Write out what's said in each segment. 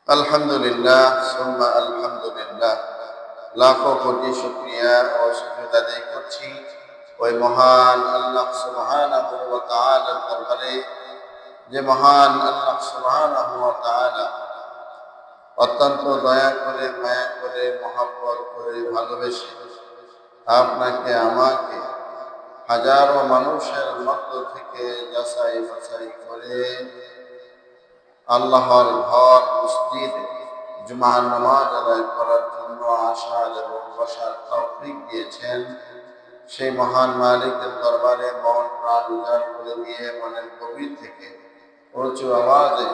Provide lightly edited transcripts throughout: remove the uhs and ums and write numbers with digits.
আলহামদুলিল্লাহ সুম্মা আলহামদুলিল্লাহ। লাখো কোটি শুকরিয়া ও শুকরিয়া আদায় করছি ওই মহান আল্লাহ সুবহানাহু ওয়া তাআলার দরবারে, যে মহান আল্লাহ সুবহানাহু ওয়া তাআলা অত্যন্ত দয়া করে, মায়া করে, মহব্বত করে, ভালোবেসে আপনাকে আমাকে হাজারো মানুষের মধ্য থেকে যাচাই বাছাই করে আল্লাহর ঘর মসজিদে জুমার নামাজ আদায় করার জন্য আসার এবং বসার তৌফিক দিয়েছেন, সেই মহান মালিকের দরবারে মন প্রাণ উজাড় করে দিয়ে মনের গভীর থেকে উঁচু আওয়াজে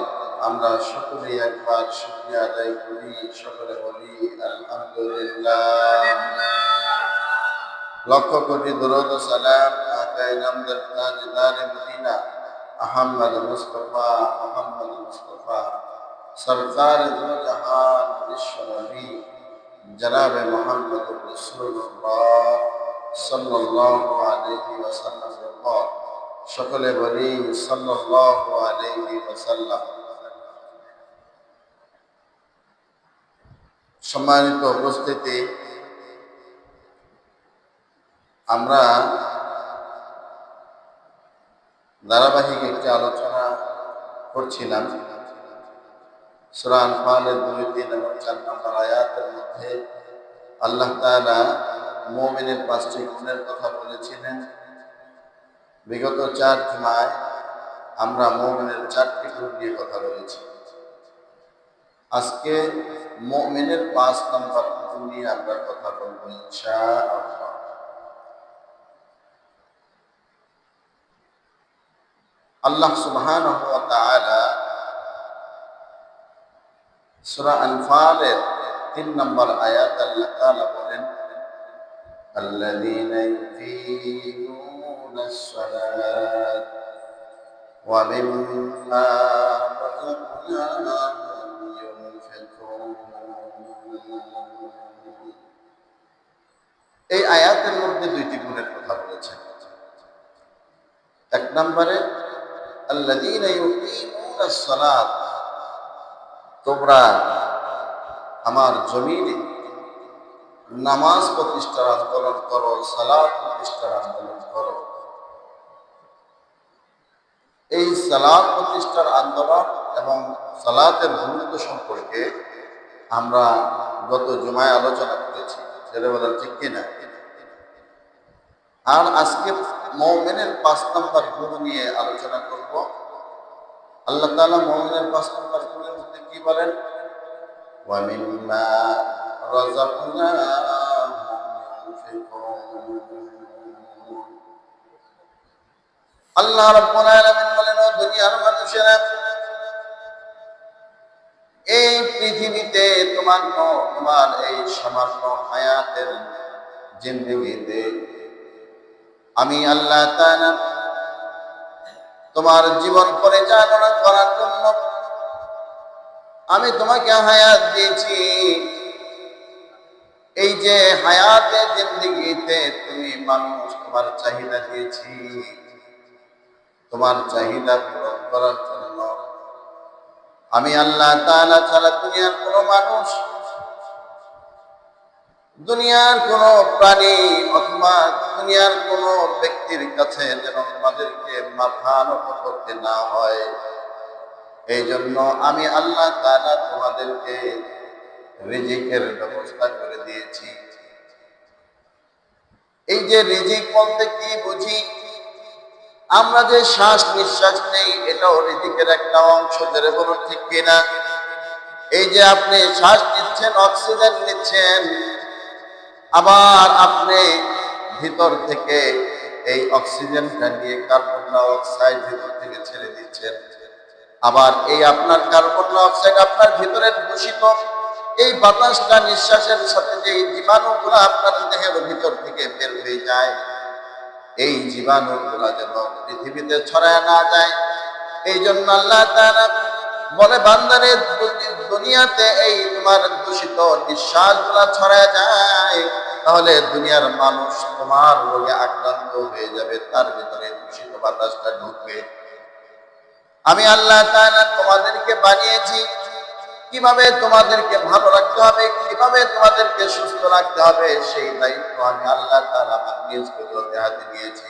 আমরা সকলেই একবার শুকরিয়া আদায় করি। সকলে বলি আলহামদুলিল্লাহ। লক্ষ কোটি দরুদ ও সালাম আকায়ে নামদার তাজদারে মদিনা আহমদ মুস্তফা সরকার দো জাহান বিশ্বনবী জনাবে মুহাম্মদুর রাসূলুল্লাহ সাল্লাল্লাহু আলাইহি ওয়াসাল্লাম। সকলে বলি সাল্লাল্লাহু আলাইহি ওয়াসাল্লাম। সম্মানিত উপস্থিতি, আমরা ধারাবাহিক একটি আলোচনা করছিলাম সূরা আনফালের 2, 3 এবং 4 নম্বর আয়াতের মধ্যে আল্লাহ তাআলা মুমিনের 5টি গুণের কথা বলেছিলেন। বিগত 4 জুমায় আমরা মুমিনের 4টি গুণ নিয়ে কথা বলেছি। আজকে মুমিনের 5 নম্বর গুণ নিয়ে আমরা কথা বলবো ইনশাআল্লাহ। আল্লাহ সুবহানাহু ওয়া তাআলা সূরা আনফালের 3 নম্বর আয়াত আল্লাহ তাআলা বলেন, আল্লাযীনা ইউকিমুনাস সালাত ওয়া মিম্মা রাযাকনাহুম ইউনফিকুন। এই আয়াতের মধ্যে 2টি গুণের কথা বলেছেন। 1 নম্বরে আল্লাযীনা ইউকিমুনাস সালাত, তোমরা আমার জমিনে নামাজ প্রতিষ্ঠার আন্দোলন করো, সালাত প্রতিষ্ঠার আন্দোলন করো। এই সালাত প্রতিষ্ঠার আন্দোলন এবং সালাতের গুরুত্ব সম্পর্কে আমরা গত জুমায় আলোচনা করেছি, সেটা বলার ঠিক কিনা। আর আজকে মুমিনের 5 নম্বর গুণ নিয়ে আলোচনা করব। আল্লাহ তাআলা মুমিনের 5 নম্বর গুণের মধ্যে কি বলেন? ওয়া মিম্মা রাযাকনাহুম ইউনফিকুন। আল্লাহ রাব্বুল আলামিন বলেন, ও দুনিয়ার মানুষেরা, এই পৃথিবীতে তোমার এই সামান্য হায়াতের জিন্দেগিতে আমি আল্লাহ তাআলা তোমার জীবন পরিচালনা করার জন্য আমি তোমাকে হায়াত দিয়েছি। এই যে হায়াতে জিন্দেগিতে তুমি মানুষ, তোমার চাহিদা দিয়েছি। তোমার চাহিদা পূরণ করার জন্য আমি আল্লাহ তাআলা ছাড়া দুনিয়ার কোনো মানুষ, দুনিয়ার কোনো প্রাণী অথবা দুনিয়ার কোনো ব্যক্তির কাছে যেন তোমাদেরকে মাথা নত করতে না হয়, এই জন্য আমি আল্লাহ তাআলা তোমাদেরকে রিজিকের ব্যবস্থা করে দিয়েছি। এই যে রিজিক বলতে কি বুঝি? আমরা যে শ্বাস নিঃশ্বাস নেই, এটাও রিজিকের একটা অংশ, ধরে বলুন ঠিক কিনা। এই যে আপনি শ্বাস নিচ্ছেন, অক্সিজেন নিচ্ছেন, আবার আপনি ভিতর থেকে এই অক্সিজেনটা নিয়ে কার্বন ডাই অক্সাইড ভিতর থেকে ছেড়ে দিচ্ছেন। আবার এই আপনার কার্বন ডাই অক্সাইড আপনার ভিতরের দূষিত এই বাতাসটা নিঃশ্বাসের সাথে যে জীবাণুগুলো আপনার দেহের ভিতর থেকে বের হয়ে যায়, এই জীবাণুগুলা যেন পৃথিবীতে ছড়ায় না যায়, এই জন্য আল্লাহ তাআলা বলে, বান্দারে দুনিয়াতে এই তোমার দূষিত নিঃশ্বাসগুলা ছড়ায় যায়, তাহলে দুনিয়ার মানুষ তোমার রোগে আক্রান্ত হয়ে যাবে, তার ভিতরে দূষিত বাতাসটা ঢুকবে। আমি আল্লাহ তাআলা তোমাদেরকে বানিয়েছি কিভাবে তোমাদেরকে ভালো রাখতে হবে, কিভাবে তোমাদেরকে সুস্থ রাখতে হবে, সেই দায়িত্ব আমি আল্লাহ তাআলা আমার নিজ কুদরতে হাতে নিয়েছি।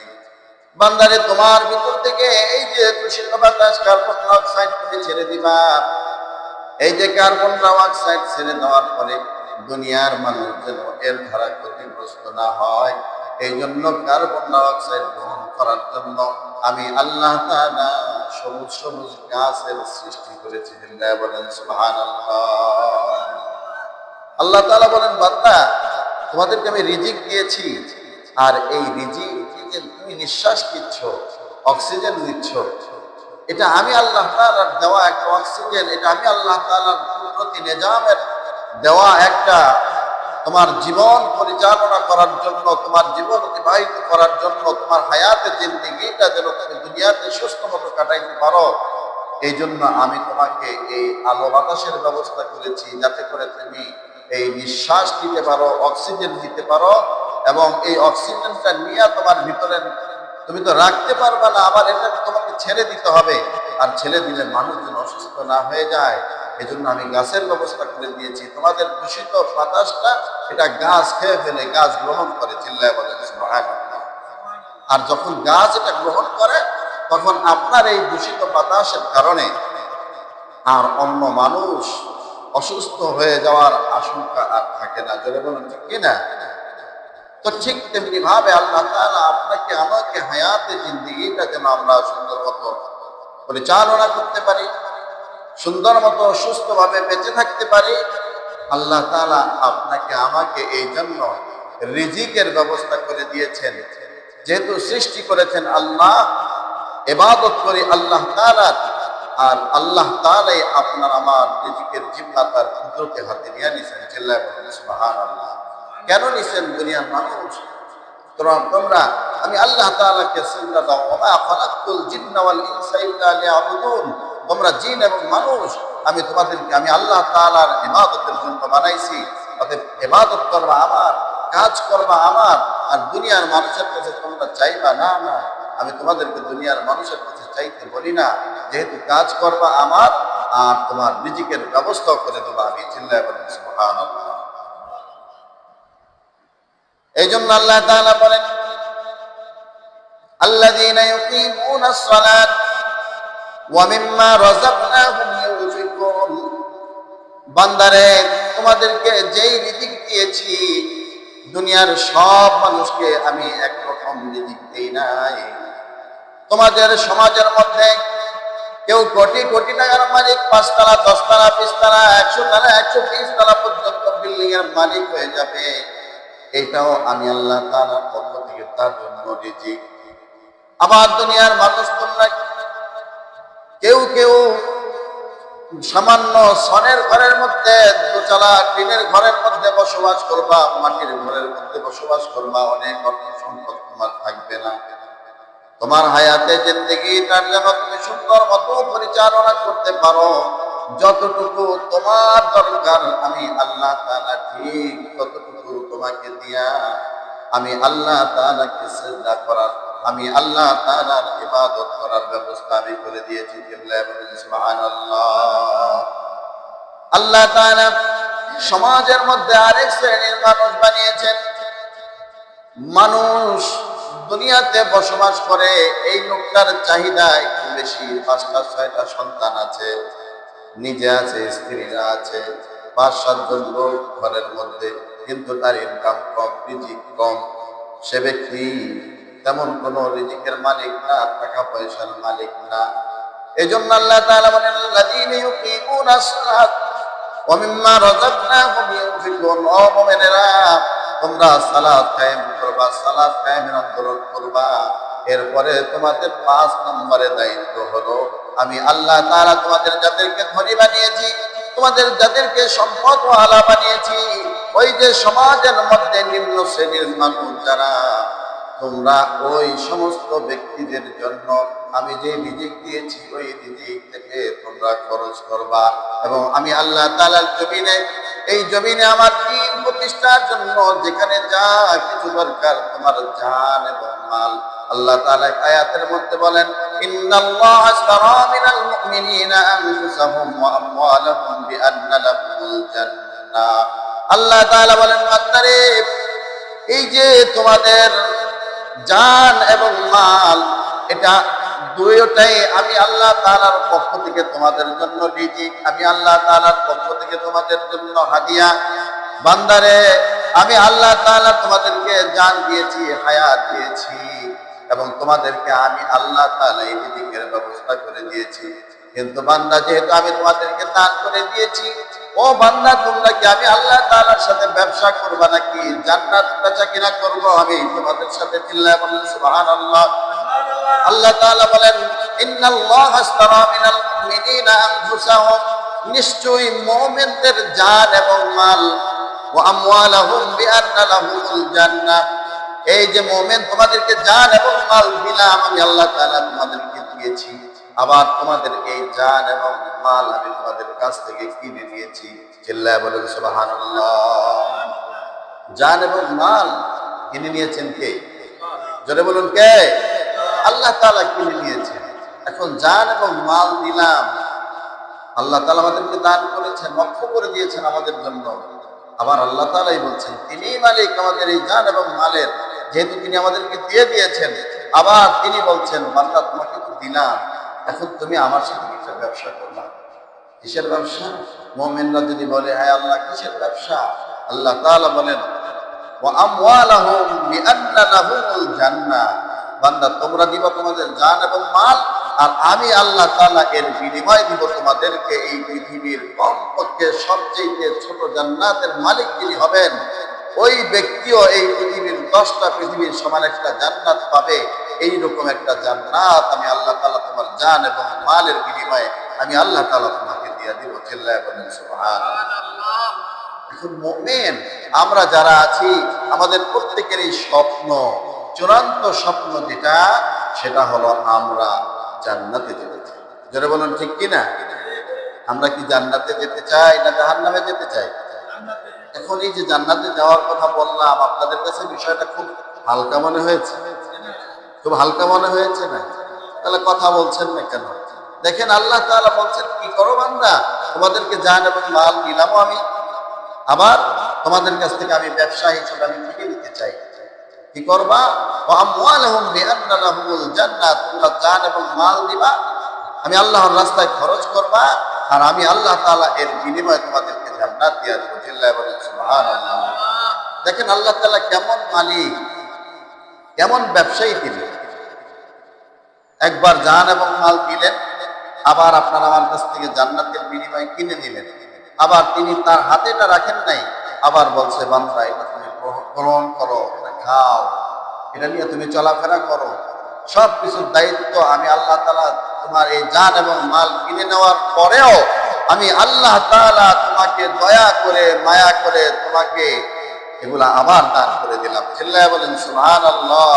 বান্দারে, তোমার ভিতর থেকে এই যে দূষিত বাতাস কার্বন ডাই অক্সাইড তুমি ছেড়ে দিবা, এই যে কার্বন ডাই অক্সাইড ছেড়ে দেওয়ার পরে দুনিয়ার মানুষ যেন এর দ্বারা ক্ষতিগ্রস্ত না হয়, এই জন্য কার্বন ডাই অক্সাইড গ্রহণ করার জন্য আমি আল্লাহ তাআলা সবুজ সবুজ গাছের সৃষ্টি করেছি। বলেন সুবহানাল্লাহ। আল্লাহ তাআলা বলেন, বান্দা, তোমাদেরকে আমি রিজিক দিয়েছি, আর এই রিজিক তুমি নিঃশ্বাস নিচ্ছ, অক্সিজেন নিচ্ছ, এটা আমি আল্লাহ তাআলার দেওয়া একটা অক্সিজেন, এটা আমি আল্লাহ তাআলার কুদরতি নিজামের দেওয়া একটা তোমার জীবন পরিচালনা করার জন্য, তোমার জীবন অতিবাহিত করার জন্য, তোমার হায়াতের জিন্দেগিটা যেন তুমি দুনিয়াতে সুস্থ মতো কাটাইতে পারো, এই জন্য আমি তোমাকে এই আলো বাতাসের ব্যবস্থা করেছি, যাতে করে তুমি এই নিঃশ্বাস নিতে পারো, অক্সিজেন নিতে পারো, এবং এই অক্সিজেনটা নিয়ে তোমার ভিতরে তুমি তো রাখতে পারবে না, আবার এটা তোমাকে ছেড়ে দিতে হবে, আর ছেড়ে দিলে মানুষ যেন অসুস্থ না হয়ে যায়, এই জন্য আমি গাছের ব্যবস্থা করে দিয়েছি। তোমাদের দূষিত বাতাসটা এটা গাছ খেয়ে ফেলে, গাছ গ্রহণ করে, চিল্লায় বলেন সুবহানাল্লাহ। আর যখন গাছ এটা গ্রহণ করে, তখন আপনার এই দূষিত বাতাসের কারণে আর অন্য মানুষ অসুস্থ হয়ে যাওয়ার আশঙ্কা আর থাকে না। জোরে বলেন ঠিক কিনা? তো ঠিক তেমনি ভাবে আল্লাহ তাআলা আপনাকে আমাকে হায়াতে জিন্দেগিটা যেন আমরা সুন্দর মতো পরিচালনা করতে পারি, সুন্দর মতো সুস্থভাবে বেঁচে থাকতে পারি, আল্লাহ তাআলা আপনাকে আমাকে এই জন্য রিজিকের ব্যবস্থা করে দিয়েছেন। যেহেতু সৃষ্টি করেছেন আল্লাহ, ইবাদত করি আল্লাহ তাআলার, আর আল্লাহ তাআলাই আপনার আমার রিজিকের জিম্মা তার কুদরতে হাতে নিয়ে নিছেন। চিল্লায় বলেন সুবহানাল্লাহ। কেন নিছেন? দুনিয়ার মানুষ তোমরা আমি আল্লাহ তাআলাকে সিজদা দাও, ওয়া খালাকতুল জিন্না ওয়াল ইনসা ইল্লা লিয়াবুদুন, তোমরা জিন এবং মানুষ আমি তোমাদেরকে আমি আল্লাহ তাআলার ইবাদতের জন্য বানাইছি, অতএব ইবাদত করবা আমার, কাজ করবা আমার, আর দুনিয়ার মানুষের কাছে তোমরা চাইবা না। না, আমি তোমাদেরকে দুনিয়ার মানুষের কাছে চাইতে বলি না, যেহেতু কাজ করবা আমার, আর তোমার রিজিকের ব্যবস্থা করে দেবো আমি। চিল্লায় বলেন সুবহানাল্লাহ। এই জন্য আল্লাহ তাআলা বলেন, আল্লাযীনা ইউকিমুনাস সালাত ওয়া মিম্মা রাযাকনাহুম ইউনফিকুন। বান্দারে, তোমাদেরকে যেই রিজিক দিয়েছি, দুনিয়ার সব মানুষকে আমি একরকম রিজিক দেই নাই। তোমাদের সমাজের মধ্যে কেউ কোটি কোটি টাকার মালিক, 5 তলা 10 তলা 20 তলা 100 তলা 120 তলা পর্যন্ত বিল্ডিং এর মালিক হয়ে যাবে, এটাও আমি আল্লাহ তাআলার পক্ষ থেকে তার জন্য রিজিক। আবার দুনিয়ার মানুষ তোমরা কেউ কেউ সামান্য সনের ঘরের মধ্যে, দোতলা টিনের ঘরের মধ্যে বসবাস করবা, মাটির ঘরের মধ্যে বসবাস করবা, অনেক অর্থ সম্পদ তোমার থাকবে না। তোমার হায়াতে জিন্দেগিটার যেন তুমি সুন্দর মতো পরিচালনা করতে পারো, যতটুকু তোমার দরকার আমি আল্লাহ তাআলা ঠিক ততটুকু তোমাকে দিয়া আমি আল্লাহ তাআলাকে সিজদা করার, আমি আল্লাহ তাআলার ইবাদত করার ব্যবস্থা আমি করে দিয়েছি। সুবহানাল্লাহ। আল্লাহ তাআলা সমাজের মধ্যে আরেক শ্রেণীর মানুষ বানিয়েছেন। মানুষ দুনিয়াতে বসবাস করে, এই লোকটার চাহিদা একটু বেশি, 5টা 6টা সন্তান আছে, নিজে আছে, স্ত্রীরা আছে, 5-7 জন লোক ঘরের মধ্যে, কিন্তু তার ইনকাম কম, রিজিক কম। সে ব্যক্তি তেমন কোন রিজিকের মালিক না, টাকা পয়সার মালিক না। এই জন্য আল্লাহ তাআলা বলেন, আল্লাযীনা ইউকিমুনাস সালাত ওয়া মিম্মা রাযাকনাহুম ইউনফিকুন। ও মুমিনেরা, তোমরা সালাত কায়েম করবা, সালাত কায়েমের আন্দোলন করবা। এরপরে তোমাদের 5 নম্বরে দায়িত্ব হলো, আমি আল্লাহ তাআলা তোমাদের যাদেরকে ধনী বানিয়েছি, তোমাদের যাদেরকে সম্পদওয়ালা বানিয়েছি, ওই যে সমাজের মধ্যে নিম্ন শ্রেণীর মানুষ যারা, তোমরা ওই সমস্ত ব্যক্তিদের জন্য আমি যে রিজিক দিয়েছি, ওই রিজিক থেকে তোমরা খরচ করবা। এবং আমি আল্লাহ তাআলার জমিনে, এই জমিনে আমার দ্বীন প্রতিষ্ঠার জন্য যেখানে যা কিছু দরকার, তোমার জান এবং মাল, আল্লাহ তাআলা আয়াতের মধ্যে বলেন, ইন্নাল্লাহা আশতারা মিনাল মুমিনিনা আনফুসাহুম ওয়া আমওয়ালাহুম বিআন্না লাহুমুল জান্নাহ। আল্লাহ তাআলা বলেন, বান্দারে এই যে তোমাদের জান এবং মাল, এটা দুইটাই আমি আল্লাহ তাআলার পক্ষ থেকে তোমাদের জন্য রিজিক, আমি আল্লাহ তাআলার পক্ষ থেকে তোমাদের জন্য হাদিয়া। বান্দারে আমি আল্লাহ তাআলা তোমাদেরকে জান দিয়েছি, হায়াত দিয়েছি, এবং তোমাদেরকে আমি আল্লাহ তাআলা এই রিজিকের ব্যবস্থা করে দিয়েছি। কিন্তু বান্দা, যেহেতু আমি তোমাদেরকে দান করে দিয়েছি, ও বান্দা তোমরা কি আমি আল্লাহ তাআলার সাথে ব্যবসা করবা নাকি জান্নাত বেচা কিনা করব আমি তোমাদের সাথে? চিল্লায় বলেন সুবহানাল্লাহ। আল্লাহ তাআলা বলেন, ইন্নাল্লাহা আশতারা মিনাল মুমিনিনা আনফুসাহুম, নিশ্চয়ই মুমিনদের জান এবং মাল, ওয়া আমওয়ালাহুম বিআন্না লাহুমুল জান্নাহ, এই যে মুমিন তোমাদেরকে জান এবং মাল দিলাম আমি আল্লাহ তাআলা তোমাদেরকে দিয়েছি, আবার তোমাদের এই জান এবং মাল আমি তোমাদের কাছ থেকে কিনে নিয়েছি। চিল্লায় বলেন সুবহানাল্লাহ। জান এবং মাল কিনে নিয়েছেন কে? জোরে বলুন কে? আল্লাহ তাআলা কিনে নিয়েছেন। এখন জান এবং মাল দিলাম, আল্লাহ তাআলা আমাদেরকে দান করেছেন, রক্ষা করে দিয়েছেন আমাদের জন্য। আবার আল্লাহ তাআলাই বলছেন তিনিই মালিক আমাদের এই জান এবং মালের, যেহেতু তিনি আমাদেরকে দিয়ে দিয়েছেন। আবার তিনি বলছেন, বান্দা তোমাকে তো দিলাম, এখন তুমি আমার সাথে একটা ব্যবসা করবা। কিসের ব্যবসা? মুমিনরা যদি বলে, হ্যাঁ আল্লাহ কিসের ব্যবসা? আল্লাহ তাআলা বলেন, ওয়া আমওয়ালাহুম বিআন্না লাহুমুল জান্নাহ, বান্দা তোমরা দিবা তোমাদের জান এবং মাল, আর আমি আল্লাহ তাআলা এর বিনিময় দিব তোমাদেরকে এই পৃথিবীর কমপক্ষে সবচেয়ে ছোট জান্নাতের মালিক যিনি হবেন, ওই ব্যক্তিও এই পৃথিবীর 10টা পৃথিবীর সমান একটা জান্নাত পাবে। এইরকম একটা জান্নাত আমি আল্লাহ তাআলা তোমার জান এবং মালের বিনিময়ে আমি আল্লাহ তাআলা তোমাকে দিয়ে দিব। চিল্লায় বলেন সুবহানাল্লাহ। এখন মুমিন আমরা যারা আছি, আমাদের প্রত্যেকেরই স্বপ্ন, চূড়ান্ত স্বপ্ন যেটা, সেটা হলো আমরা জান্নাতে যেতে চাই। যারা বলুন ঠিক কিনা? আমরা কি জান্নাতে যেতে চাই না জাহান্নামে যেতে চাই? এখন এই যে জান্নাতে যাওয়ার কথা বললাম, আপনাদের কাছে বিষয়টা খুব হালকা মনে হয়েছে? খুব হালকা মনে হয়েছে না? তাহলে কথা বলছেন না কেন? দেখেন আল্লাহ তাআলা বলছেন, কি করো বান্দা, তোমাদেরকে জান এবং মাল দিলাম আমি, আবার তোমাদের কাছ থেকে আমি ব্যবসা হিসেবে আমি কিনে নিতে চাই। কি করবা? ওয়া আমওয়ালাহুম বিআন্না লাহুমুল জান্নাহ, তোমরা জান এবং মাল দিবা, আমি আল্লাহর রাস্তায় খরচ করবা, আর আমি আল্লাহ তাআলা এর বিনিময়ে তোমাদেরকে জান্নাত দিয়ে দেব। চিল্লায় বলেন সুবহানাল্লাহ। দেখেন আল্লাহ তাআলা কেমন মালিক, কেমন ব্যবসায়ী তিনি। একবার জান এবং মাল দিলেন, আবার আপনার আমার কাছ থেকে জান্নাতের বিনিময়ে কিনে নিলেন, আবার তিনি তার হাতেটা রাখেন নাই, আবার বলছে, বান্দা এটা তুমি গ্রহণ করো, খাও, এটা নিয়ে তুমি চলাফেরা করো, সব কিছুর দায়িত্ব আমি আল্লাহ তাআলা তোমার এই জান এবং মাল কিনে নেওয়ার পরেও আমি আল্লাহ তাআলা তোমাকে দয়া করে মায়া করে তোমাকে এগুলা আবার দান করে দিলাম। চিল্লায় বলেন সুবহানাল্লাহ।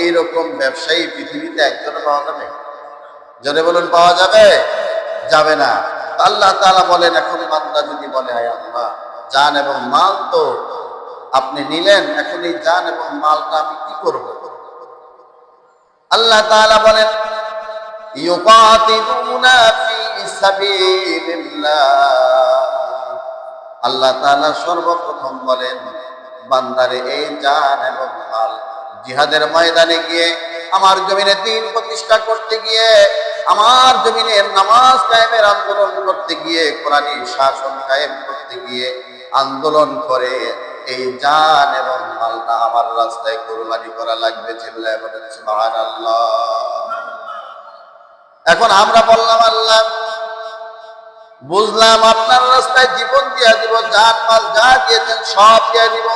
এইরকম ব্যবসায়ী পৃথিবীতে একজনও পাওয়া যাবে? জোরে বলুন, পাওয়া যাবে? যাবে না। আল্লাহ তাআলা বলেন, এখন বান্দা যদি বলে, আয় আল্লাহ জান এবং মাল তো আপনি নিলেন, এখন এই জান এবং মালটা আমি কি করব? আল্লাহ তাআলা বলেন, ইউকাতিলুনা ফি সাবিলিল্লাহ। আল্লাহ তাআলা সর্বপ্রথম বলেন, বান্দারে এই জান এবং মাল জিহাদের ময়দানে গিয়ে, আমার জমিনে দ্বীন প্রতিষ্ঠা করতে গিয়ে, আমার জমিনে নামাজ কায়েমের আন্দোলন করতে গিয়ে, কোরআনী শাসন কায়েম করতে গিয়ে আন্দোলন করে এই জান এবং মালটা আমার রাস্তায় কুরবানি করা লাগবে। চিল্লায় বলেন সুবহানাল্লাহ। এখন আমরা বললাম, আল্লাহ বুঝলাম আপনার রাস্তায় জীবন দিয়ে দিব, জান মাল যা দিয়েছেন সব দিয়ে দিব,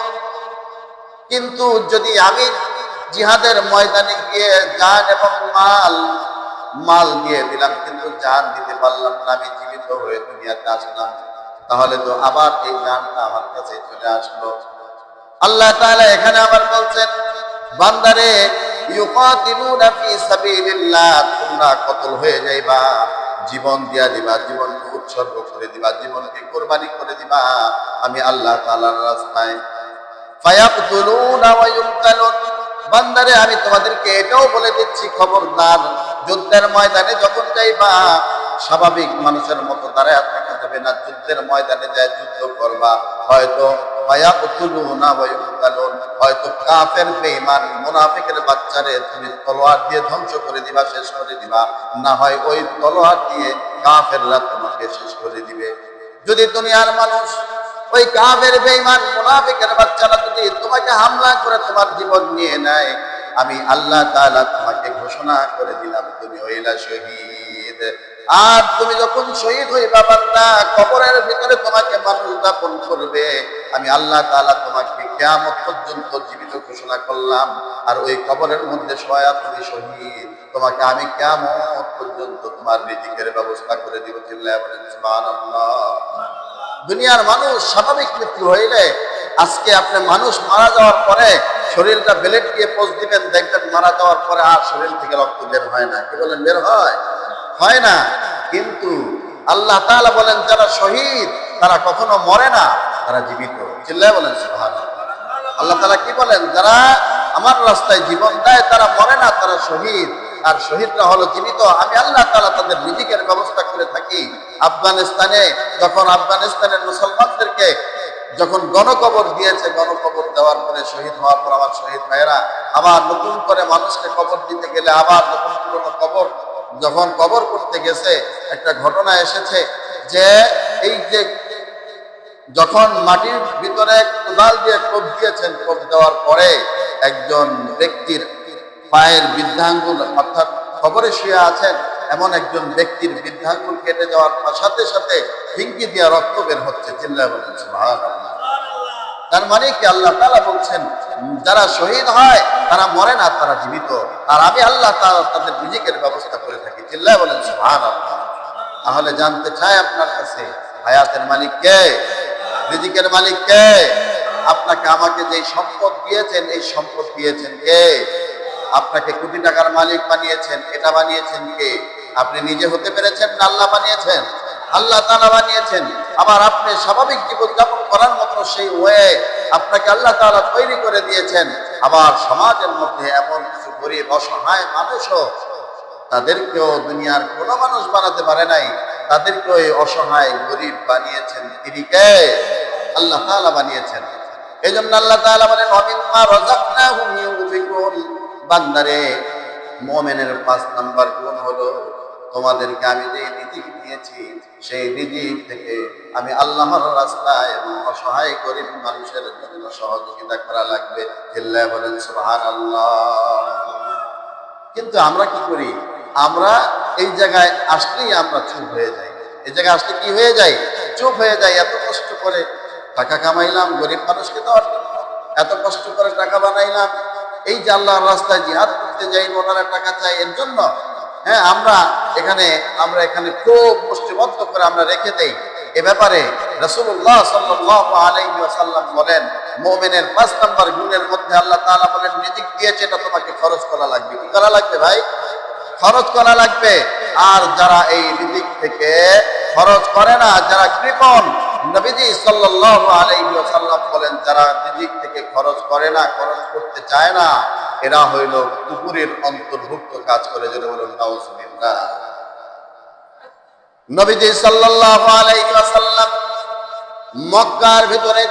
কিন্তু যদি আমি জিহাদের ময়দানে গিয়ে জান এবং মাল দিয়ে দিলাম, কিন্তু জান দিতে পারলাম না, আমি জীবিত হয়ে দুনিয়াতে আসলাম, তাহলে তো আবার এই জানটা আমার কাছে চলে আসলো। আল্লাহ তাআলা এখানে আবার বলছেন, বান্দারে ইউকাতিলুনা ফি সাবিলিল্লাহ, তোমরা কতল হয়ে যাইবা, জীবন দিয়া দিবা, জীবনকে উৎসর্গ করে দিবা, জীবনকে কুরবানি করে দিবা আমি আল্লাহ তাআলার রাস্তায়। ফায়াকতুলুনা ওয়া ইউকতালুন, বান্দারে আমি তোমাদেরকে এটাও বলে দিচ্ছি, খবরদার যুদ্ধের ময়দানে যখন যাইবা, স্বাভাবিক মানুষের মতো দাঁড়ায় থাকা যাবে না, যুদ্ধের ময়দানে যায় যুদ্ধ করবা, হয়তো হয়তো কাফের বেঈমান মুনাফিকের বাচ্চারে তুমি তলোয়ার দিয়ে ধ্বংস করে দিবা, শেষ করে দিবা, না হয় ওই তলোয়ার দিয়ে কাফেররা তোমাকে শেষ করে দিবে। যদি দুনিয়ার মানুষ ওই কাফের বেঈমান মুনাফিকের বাচ্চারা যদি তোমাকে হামলা করে তোমার জীবন নিয়ে নেয়, আমি আল্লাহ তাআলা তোমাকে ঘোষণা করে দিলাম তুমি হইলা শহীদ। আর তুমি যখন শহীদ হইবা বান্দা, কবরের ভিতরে তোমাকে মানুষ দাফন করবে, আমি আল্লাহ তাআলা তোমাকে কিয়ামত পর্যন্ত জীবিত ঘোষণা করলাম। আর ওই কবরের মধ্যে শোয়া তুমি শহীদ, তোমাকে আমি কিয়ামত পর্যন্ত তোমার রিজিকের ব্যবস্থা করে দিব। চিল্লায়া বলেন সুবহানাল্লাহ। দুনিয়ার মানুষ স্বাভাবিক মৃত্যু হইলে, আজকে আপনি মানুষ মারা যাওয়ার পরে শরীরটা বেলেট দিয়ে পোষ দিবেন, দেখবেন মারা যাওয়ার পরে আর শরীর থেকে রক্ত বের হয় না। কি বলেন, বের হয়? হয় না। কিন্তু আল্লাহ তাআলা বলেন যারা শহীদ তারা কখনো মরে না, তারা জীবিত। চিল্লায়া বলেন সুবহানাল্লাহ। আল্লাহ তাআলা কি বলেন, যারা আমার রাস্তায় জীবন দেয় তারা মরে না, তারা শহীদ। আর শহীদরা হলো জীবিত। আমি আল্লাহ তাআলা তাদের রিজিকের ব্যবস্থা করে থাকি। আফগানিস্তানে যখন আফগানিস্তানের মুসলমানদেরকে যখন গণকবর দিয়েছে, গণকবর দেওয়ার পরে শহীদ হওয়ার পর আমার শহীদ ভাইয়েরা আবার নতুন করে মানুষকে কবর দিতে গেলে আবার নতুন পুরনো কবর যখন কবর করতে গেছে, একটা ঘটনা এসেছে যে এই যে যখন মাটির ভিতরে কোদাল দিয়ে কোপ দিয়েছেন, কোপ দেওয়ার পরে একজন ব্যক্তির পায়ের বৃদ্ধাঙ্গুল, অর্থাৎ কবরে শুয়ে আছেন এমন একজন ব্যক্তির বৃদ্ধাঙ্গুল কেটে যাওয়ার সাথে সাথে ফিঙ্কি দিয়া রক্ত বের হচ্ছে। চিল্লায়া বলেন সুবহানাল্লাহ। তার মানে কি আল্লাহ তাআলা বলছেন যারা শহীদ হয় তারা মরে না, তারা জীবিত। আর আমি আল্লাহ তাআলা তাদের রিজিকের ব্যবস্থা করে থাকি। চিল্লায়া বলেন সুবহানাল্লাহ। তাহলে জানতে চাই আপনার কাছে, হায়াতের মালিক কে? রিজিকের মালিক কে? আপনাকে আমাকে যে সম্পদ দিয়েছেন, এই সম্পদ দিয়েছেন কে? আপনাকে কোটি টাকার মালিক বানিয়েছেন, এটা বানিয়েছেন কে? আপনি নিজে হতে পেরেছেন না আল্লাহ বানিয়েছেন? আল্লাহ তাআলা বানিয়েছেন। আবার আপনি স্বাভাবিক জীবনযাপন করার মতো সেই ওয়ে আপনাকে আল্লাহ তাআলা তৈরি করে দিয়েছেন। আবার সমাজের মধ্যে এমন কিছু গরিব অসহায় মানুষও, তাদেরকেও দুনিয়ার কোনো মানুষ বানাতে পারে নাই, তাদেরকেও এই অসহায় গরিব বানিয়েছেন তিনি কে? আল্লাহ তাআলা বানিয়েছেন। এই জন্য আল্লাহ তাআলা বলেন ওয়ামিম্মা রাযাকনাহুম ইউনফিকুন। বান্দারে, মুমিনের 5 নাম্বার গুণ হলো তোমাদেরকে আমি যে রিজিক দিয়েছি সেই রিজিক থেকে আমি আল্লাহর রাস্তায় এবং অসহায় গরিব মানুষের জন্য সহযোগিতা করা লাগবে। চিল্লায়া বলেন সুবহানাল্লাহ। কিন্তু আমরা কি করি? আমরা এই জায়গায় আসলেই আমরা চুপ হয়ে যাই। এই জায়গায় আসলে কি হয়ে যায়? চুপ হয়ে যাই। এত কষ্ট করে টাকা কামাইলাম গরিব মানুষকে দেওয়ার জন্য, এত কষ্ট করে টাকা বানাইলাম, এই যে আল্লাহর রাস্তায় জিহাদ করতে যাই, ওনারা টাকা চাই এর জন্য। হ্যাঁ, আমরা এখানে খুব মুষ্টিবদ্ধ করে আমরা রেখে দেই। এ ব্যাপারে রাসূলুল্লাহ সাল্লাল্লাহু আলাইহি ওয়াসাল্লাম বলেন, মুমিনের 5 নাম্বার গুণের মধ্যে আল্লাহ তাআলা বলেন রিজিক দিয়েছে, এটা তোমাকে খরচ করা লাগবে। কি করা লাগবে ভাই? খরচ করা লাগবে। আর যারা এই রিজিক থেকে খরচ করে না, যারা কৃপণ, নবীজি সাল্লাল্লাহু আলাইহি ওয়াসাল্লাম বলেন যারা রিজিক থেকে খরচ করে না, খরচ করতে চায় না, এরা হইল কুফরের অন্তর্ভুক্ত কাজ করে। যেটা বলেন নাউজুবিল্লাহ। নবীজি সাল্লাল্লাহু আলাইহি ওয়াসাল্লাম মক্কার ভিতরে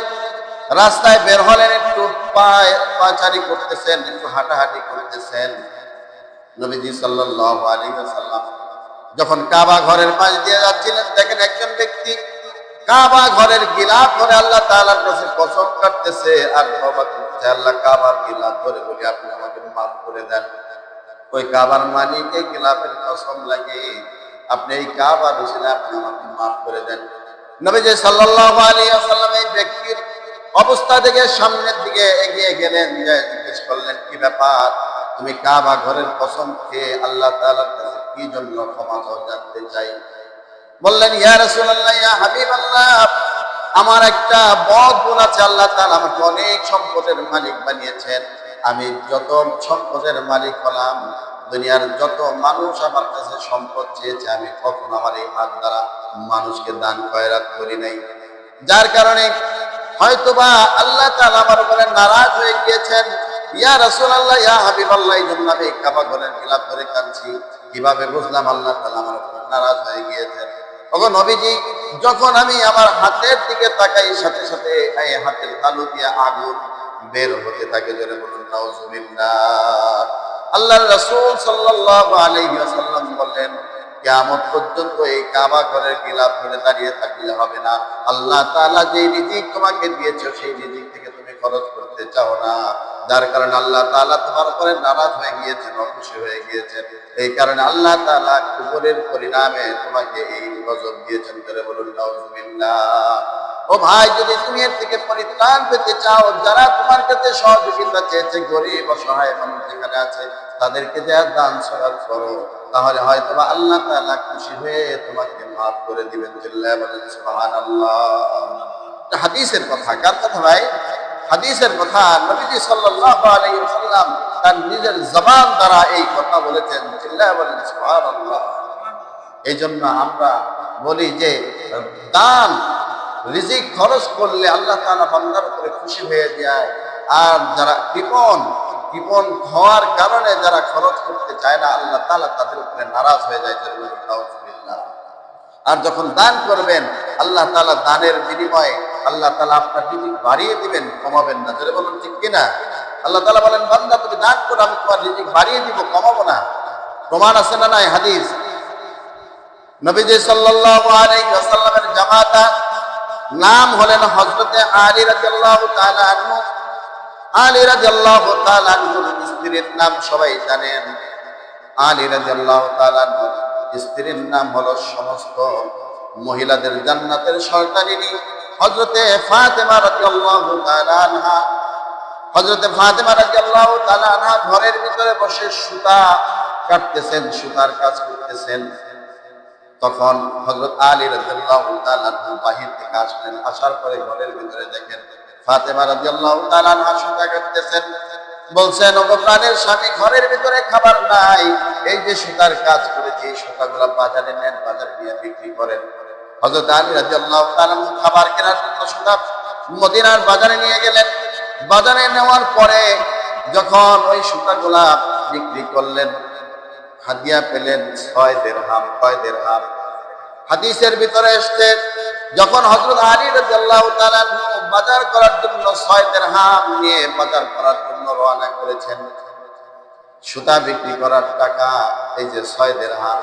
রাস্তায় বের হলেন, একটু পায়চারি করতেছেন, একটু হাঁটাহাঁটি করতেছেন। নবীজি সাল্লাল্লাহু আলাইহি ওয়াসাল্লাম যখন কাবা ঘরের পাশ দিয়ে যাচ্ছিলেন, দেখেন একজন ব্যক্তি কাবা ঘরের গিলাফ ধরে আল্লাহ তাআলার কাছে কসম কাটতেছে আর তওবা করতেছে, আল্লাহ কাবার গিলাফ ধরে বলি আপনি আমাকে মাফ করে দেন। ওই কাবার মালিক এই গিলাফের কসম লাগে, আপনি এই কাবার রসুল আপনি আমাকে মাফ করে দেন। নবীজি সাল্লাল্লাহু আলাইহি ওয়াসাল্লাম এই ব্যক্তির অবস্থা দেখে সামনের দিকে এগিয়ে গেলেন, জিজ্ঞেস করলেন কি ব্যাপার, তুমি কাবা ঘরের কসম খেয়ে আল্লাহ তাআলার কাছে কি জন্য ক্ষমা চাও জানতে চাই। বললেন ইয়া রাসূলুল্লাহ, ইয়া হাবিবাল্লাহ, আমার একটা বদ গুণ আছে, আল্লাহ তাআলা আমাকে অনেক সম্পদের মালিক বানিয়েছেন। আমি যত সম্পদের মালিক হলাম, দুনিয়ার যত মানুষ আমার কাছে সম্পদ চেয়েছে, আমি কখনো আমার এই হাত দ্বারা মানুষকে দান খয়রাত করি নাই। যার কারণে হয়তোবা আল্লাহ তাআলা আমার উপরে নারাজ হয়ে গিয়েছেন। ইয়া রাসূলুল্লাহ, ইয়া হাবিবাল্লাহ, এই জন্য আমি কাবা ঘরের গিলাফ ধরে কাঁদছি। কিভাবে বুঝলাম আল্লাহ তাআলা আমার উপরে নারাজ হয়ে গিয়েছেন? ওগো নবীজি, যখন আমি আমার হাতের দিকে তাকাই, সাথে সাথে এই হাতের তালু দিয়ে আগুন বের হতে থাকে। জোরে বলুন নাউজুবিল্লাহ। আল্লাহর রাসূল সাল্লাল্লাহু আলাইহি ওয়াসাল্লাম বললেন, কিয়ামত পর্যন্ত এই কাবা ঘরের গিলাফ ধরে দাঁড়িয়ে থাকলে হবে না। আল্লাহ তাআলা যে রিজিক তোমাকে দিয়েছে, সেই রিজিক থেকে তুমি খরচ করতে চাও না, যার কারণে আল্লাহ তাআলা তোমার উপরে নারাজ হয়ে গিয়েছেন, অখুশি হয়ে গিয়েছেন। এই কারণে আল্লাহ তাআলা কুফরের পরিণামে তোমাকে এই গজব দিয়েছেন। করে বলুন নাউজুবিল্লাহ। ও ভাই, যদি তুমি এর থেকে পরিত্রাণ পেতে চাও, যারা তোমার কাছে সহযোগিতা চেয়েছে, গরিব অসহায় মানুষ যেখানে আছে, তাদেরকে দেয়া দান সহায়তা করো, তাহলে হয়তো বা আল্লাহ তাআলা খুশি হয়ে তোমাকে মাফ করে দিবেন। চিল্লায়ে বলেন সুবহানাল্লাহ। হাদিসের কথা। কার কথা ভাই? হাদিসের কথা। নবীজি সাল্লাল্লাহু আলাইহি ওয়াসাল্লাম তার নিজের জবান দ্বারা এই কথা বলেছেন। চিল্লায়ে বলেন সুবহানাল্লাহ। এই জন্য আমরা বলি যে দান, রিজিক খরচ করলে আল্লাহ তাআলা বান্দার উপরে খুশি হয়ে যায়। আর যারা কৃপণ হওয়ার কারণে যারা খরচ করতে চায় না, আল্লাহ তাআলা তাদের উপরে নারাজ হয়ে যায়। নাউজুবিল্লাহ। আর যখন দান করবেন, আল্লাহ তাআলা দানের বিনিময়ে আল্লাহ তাআলা আপনার রিজিক বাড়িয়ে দিবেন, কমাবেন না। যারা বলুন ঠিক কিনা? আল্লাহ তাআলা বলেন, বান্দা তুমি দান করো, আমি তোমার রিজিক বাড়িয়ে দিব, কমাবো না। প্রমাণ আছে না নাই? হাদিস। নবীজি সাল্লাল্লাহু আলাইহি ওয়াসাল্লামের জামাতা নাম হলেন হযরত আলী রাদিয়াল্লাহু তাআলা আনহু। আলী রাদিয়াল্লাহু তাআলা আনহুর স্ত্রীর নাম সবাই জানেন। আলী রাদিয়াল্লাহু তাআলা আনহুর স্ত্রীর নাম হলো সমস্ত মহিলাদের জান্নাতের সরদারিনী হযরত ফাতেমা রাদিয়াল্লাহু তাআলা আনহা। হযরত ফাতেমা রাদিয়াল্লাহু তাআলা আনহা ঘরের ভিতরে বসে সুতা কাটতেছেন, সুতার কাজ করতেছেন। তখন হযরত আলী রাদিয়াল্লাহু তাআলা আনহু বাহির থেকে আসলেন। আসার পরে ঘরের ভিতরে দেখেন ফাতেমা রাদিয়াল্লাহু তাআলা আনহা সুতা কাটতেছেন। বলছেন, ওগো প্রাণের স্বামী, ঘরের ভিতরে খাবার নাই, এই যে সুতার কাজ করেছি, এই সুতাগুলো বাজারে নেন, বাজারে নিয়ে বিক্রি করেন। হযরত আলী রাদিয়াল্লাহু তাআলা খাবার কেনার জন্য সুতা মদিনার বাজারে নিয়ে গেলেন। বাজারে নেওয়ার পরে যখন ওই সুতাগুলা বিক্রি করলেন, হাদিয়া পেলেন 6 দিরহাম। কয় দিরহাম? হাদিসের ভিতরে এসেছে, যখন হযরত আলী রাদিয়াল্লাহু তাআলা বাজার করার জন্য 6 দিরহাম নিয়ে বাজার করার জন্য রওনা করেছেন, সুতা বিক্রি করার টাকা এই যে 6 দিরহাম।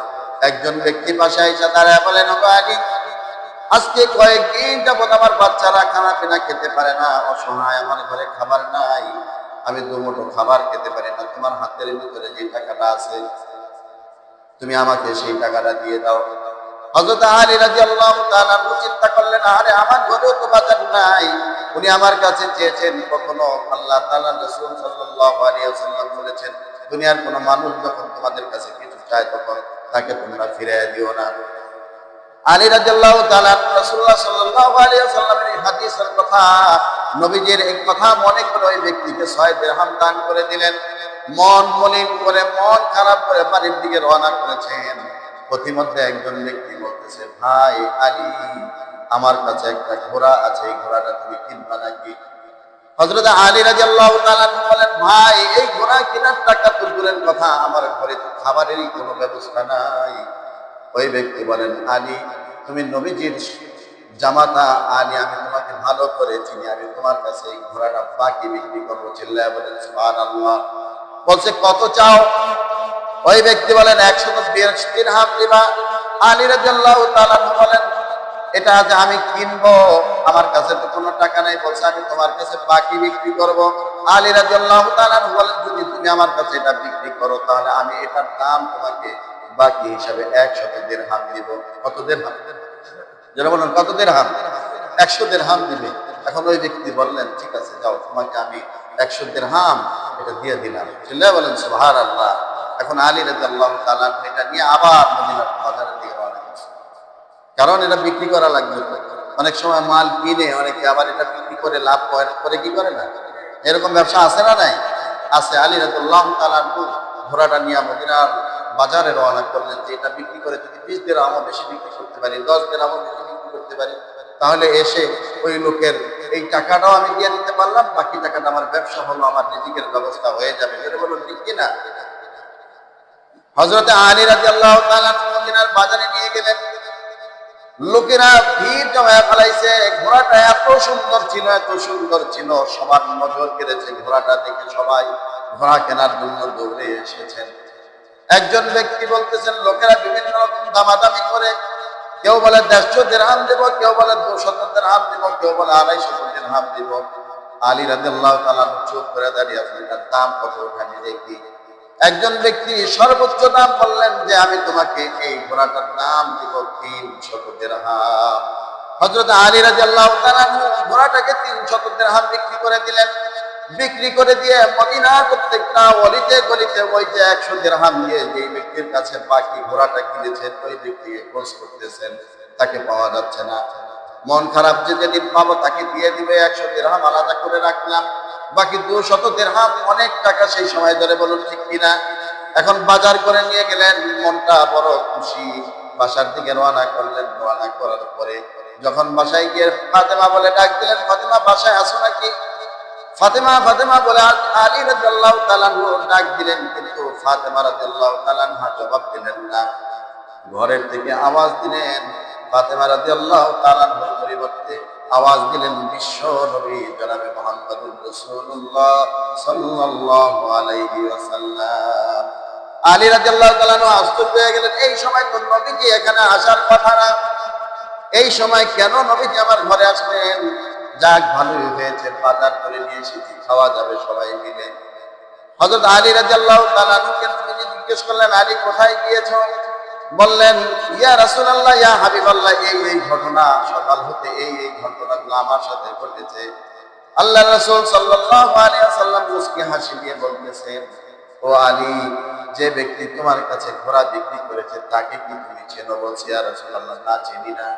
একজন ব্যক্তি পাশে এসে দাঁড়ায় বলেন, ওগো আলী, আজকে কয়েকদিন যাবত আমার বাচ্চারা খানা পিনা খেতে পারে না, অসহায়, আমার ঘরে খাবার নাই, আমি দুমুঠো খাবার খেতে পারি না, তোমার হাতের ভিতরে যে টাকাটা আছে তুমি আমাকে সেই টাকাটা দিয়ে দাও। হযরত আলী রাদিয়াল্লাহু তাআলা চিন্তা করলেন, আরে আমার ঘরেও তো বাজার নাই। উনি আমার কাছে চেয়েছেন, কখনো আল্লাহ তাআলা রাসূল সাল্লাল্লাহু আলাইহি ওয়াসাল্লাম বলেছেন, দুনিয়ার কোনো মানুষ যখন তোমাদের কাছে কিছু চায়, তখন তাকে তোমরা ফিরিয়ে দিও না। আলী রাদিয়াল্লাহু তাআলা রাসূলুল্লাহ সাল্লাল্লাহু আলাইহি ওয়াসাল্লামের এই হাদিসের কথা, নবীজির এই কথা মনে করে ওই ব্যক্তিকে 6 দিরহাম দান করে দিলেন। মন মলিন করে, মন খারাপ করে বাড়ির দিকে রওনা করেছেন। পথিমধ্যে একজন ব্যক্তি বলতেছে, ভাই আলী, আমার কাছে একটা ঘোড়া আছে, এই ঘোড়াটা তুমি কিনবা নাকি? হযরত আলী রাদিয়াল্লাহু তাআলা বলেন, ভাই, এই ঘোড়া কেনার টাকা তো দূরের কথা, আমার ঘরে তো খাবারেরই কোনো ব্যবস্থা নাই। ওই ব্যক্তি বলেন, আলী, তুমি নবীজির জামাতা আলী, আমি তোমাকে ভালো করে চিনি, আমি তোমার কাছে এই ঘোড়াটা বাকি বিক্রি করবো। চিল্লায়া বলেন সুবহানাল্লাহ। বলছে, কত চাও? ওই ব্যক্তি বলেন, 120 দিরহাম দিবা। আলী রাদিয়াল্লাহু তাআলা বলেন, এটা যে আমি কিনবো, আমার কাছে তো কোনো টাকা নাই। বলছে, আমি তোমার কাছে বাকি বিক্রি করব। আলী রাদিয়াল্লাহু তাআলা বলেন, যদি তুমি আমার কাছে এটা বিক্রি করো, তাহলে আমি এটার দাম তোমাকে বাকি হিসাবে 100 দিরহাম দিব। কত দিরহাম? যারা বলেন কত দিরহাম? 100 দিরহাম দিবে। এখন ওই ব্যক্তি বললেন, ঠিক আছে, যাও, তোমাকে আমি 100 দিরহাম এটা দিয়ে দিলাম। চিল্লায়া বলেন সুবহানাল্লাহ। এখন আলী রাদিয়াল্লাহু তাআলা এটা নিয়ে আবার মদিনার বাজারের দিকে রওনা করছে, কারণ এটা বিক্রি করা লাগবে। অনেক সময় মাল কিনে অনেকে আবার এটা বিক্রি করে লাভ করে, কি করে না? এরকম ব্যবসা আছে না নাই? আছে। আলী রাদিয়াল্লাহু তাআলা ঘোড়াটা নিয়ে মদিনার বাজারে রওনা করলেন, যে এটা বিক্রি করে যদি 20 দিরহামও বেশি বিক্রি করতে পারি, 10 দিরহামও বেশি বিক্রি করতে পারি, তাহলে এসে ওই লোকের এই টাকাটাও আমি দিয়ে দিতে পারলাম, বাকি টাকাটা আমার ব্যবসা হলো, আমার রিজিকের ব্যবস্থা হয়ে যাবে। এটা বলুন ঠিক কিনা? হযরত আলী রাদিয়াল্লাহু তাআলা মদিনার বাজারে নিয়ে গেলেন। লোকেরা ভিড় জমায় ফেলাইছে। ঘোড়াটা এত সুন্দর ছিল, এত সুন্দর ছিল, সবার নজর কেড়েছে ঘোড়াটা দেখে। সবাই ঘোড়া কেনার জন্য দৌড়ে এসেছেন। একজন ব্যক্তি বলতেছেন, লোকেরা বিভিন্ন রকম দামাদামি করে, কেউ বলে 150 দিরহাম দেব, কেউ বলে 200 দিরহাম দেব, কেউ বলে 250 দিরহাম দেব। আলী রাদিয়াল্লাহু তাআলা চুপ করে দাঁড়িয়ে আছেন, এটার দাম কত ওখানে দেখি। একজন ব্যক্তি সর্বোচ্চ দাম বললেন যে আমি তোমাকে এই ঘোড়াটার দাম দিব 300 দিরহাম। হযরত আলী রাদিয়াল্লাহু তাআলা ঘোড়াটাকে 300 দিরহাম বিক্রি করে দিলেন। বিক্রি করে দিয়ে মদিনার প্রত্যেকটা অলিতে গলিতে ওই যে 100 দিরহাম দিয়ে যে ব্যক্তির কাছে বাকি ঘোড়াটা কিনেছেন ওই ব্যক্তিকে খোঁজ করতেছেন, তাকে পাওয়া যাচ্ছে না। মন খারাপ, যে যেদিন পাবো তাকে দিয়ে দিবে। 100 দিরহাম আলাদা করে রাখলাম, বাকি 200 দিরহাম অনেক টাকা সেই সময় ধরে, বলুন ঠিক কিনা? এখন বাজার করে নিয়ে গেলেন, মনটা বড় খুশি, বাসার দিকে রওনা করলেন। রওনা করার পরে যখন বাসায় গিয়ে ফাতেমা বলে ডাক দিলেন, ফাতেমা বাসায় আসো নাকি? ফাতেমা ফাতেমা বলে আলী রাদিয়াল্লাহু তাআলা ডাক দিলেন, কিন্তু ফাতেমা রাদিয়াল্লাহু তাআলা জবাব দিলেন না। ঘরের থেকে আওয়াজ দিলেন, ফাতেমা রাদিয়াল্লাহু তাআলার পরিবর্তে আওয়াজ দিলেন বিশ্ব নবী জনাবে মুহাম্মদুর রাসূলুল্লাহ সাল্লাল্লাহু আলাইহি ওয়াসাল্লাম। আলী রাদিয়াল্লাহু তাআলা আশ্চর্য হয়ে গেলেন, এই সময় তো নবীজি এখানে আসার কথা না, এই সময় কেন নবীজি আমার ঘরে আসবেন? যাক, ভালোই হয়েছে, বাজার করে নিয়ে এসেছি, খাওয়া যাবে সবাই মিলে। হযরত আলী রাদিয়াল্লাহু তাআলা কে নবীজি জিজ্ঞেস করলেন, আলী কোথায় গিয়েছো? বললেন, ইয়া রাসূলুল্লাহ, ইয়া হাবিবাল্লাহ, এই ঘটনা সকাল হতে এই ঘটনাগুলো আমার সাথে ঘটেছে। আল্লাহর রাসূল সাল্লাল্লাহু আলাইহি ওয়াসাল্লাম মুস্কি হাসি দিয়ে বলতেছেন, ও আলী, যে ব্যক্তি তোমার কাছে ঘোড়া বিক্রি করেছে তাকে কি তুমি চেনো? বলছি, ইয়া রাসূলুল্লাহ, না, চিনি না।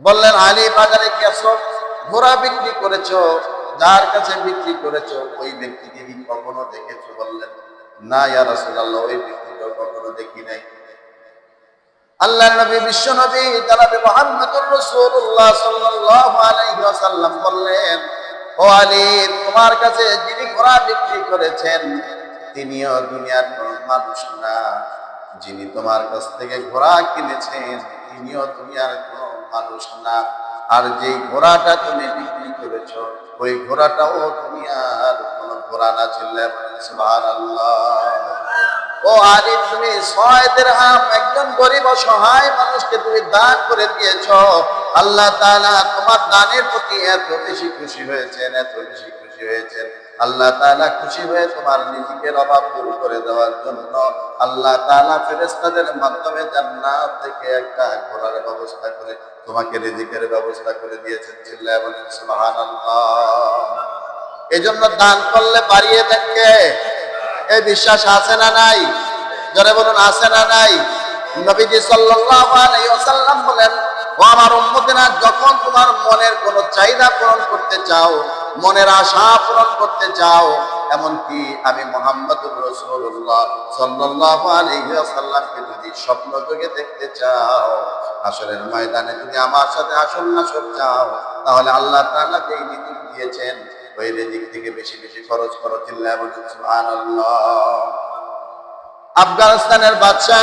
বললেন, আলী, বাজারে গেছো, ঘোড়া বিক্রি করেছো, যার কাছে বিক্রি করেছো ওই ব্যক্তিকে কি কখনো দেখেছো? বললেন, না ইয়া রাসূলুল্লাহ, ওই ব্যক্তিকে কখনো দেখি নাই। আল্লাহর নবী, বিশ্ব নবী জনাবে মুহাম্মদুর রাসূলুল্লাহ সাল্লাল্লাহু আলাইহি ওয়াসাল্লাম বললেন, ও আলী, তোমার কাছে যিনি ঘোড়া বিক্রি করেছেন তিনিও দুনিয়ার কোন মানুষ না। যিনি তোমার কাছ থেকে ঘোড়া কিনেছেন তিনিও দুনিয়ার কোন মানুষ না। আর যেই ঘোড়াটা তুমি বিক্রি করেছো ওই ঘোড়াটাও দুনিয়ার কোন ঘোড়া না। চিল্লায়ে বলেন সুবহানাল্লাহ। ও আলী, তুমি 6 দিরহাম একজন গরিব অসহায় মানুষকে তুমি দান করে দিয়েছো। আল্লাহ তাআলা তোমার দানের প্রতি এত বেশি খুশি হয়েছেন, এত বেশি খুশি হয়েছেন। আল্লাহ তাআলা খুশি হয়ে তোমার রিজিকের অভাব দূর করে দেওয়ার জন্য আল্লাহ তাআলা ফেরেশতাদের মাধ্যমে জান্নাত থেকে একটা ঘোড়ার ব্যবস্থা করে তোমাকে রিজিকের ব্যবস্থা করে দিয়েছেন। চিল্লায়ে বলেন সুবহানাল্লাহ। এজন্য দান করলে বাড়িয়ে দেন কে? এই বিশ্বাস আছে না নাই? জোরে বলুন, আছে না নাই? নবীজি সাল্লাল্লাহু আলাইহি ওয়াসাল্লাম বলেন, ও আমার উম্মতেরা, যখন তোমার মনের কোনো চাহিদা পূরণ করতে চাও, মনের আশা পূরণ করতে চাও, এমনকি আমি মুহাম্মদুর রাসূলুল্লাহ সাল্লাল্লাহু আলাইহি ওয়াসাল্লামকে যদি স্বপ্ন যোগে দেখতে চাও, হাসরের ময়দানে যদি আমার সাথে আসল নাসর চাও, তাহলে আল্লাহ তাআলা যেই রিজিক দিয়েছেন ওই রিজিক থেকে বেশি বেশি খরচ করো। চিল্লায়ে বলুন সুবহানাল্লাহ। আফগানিস্তানের বাদশা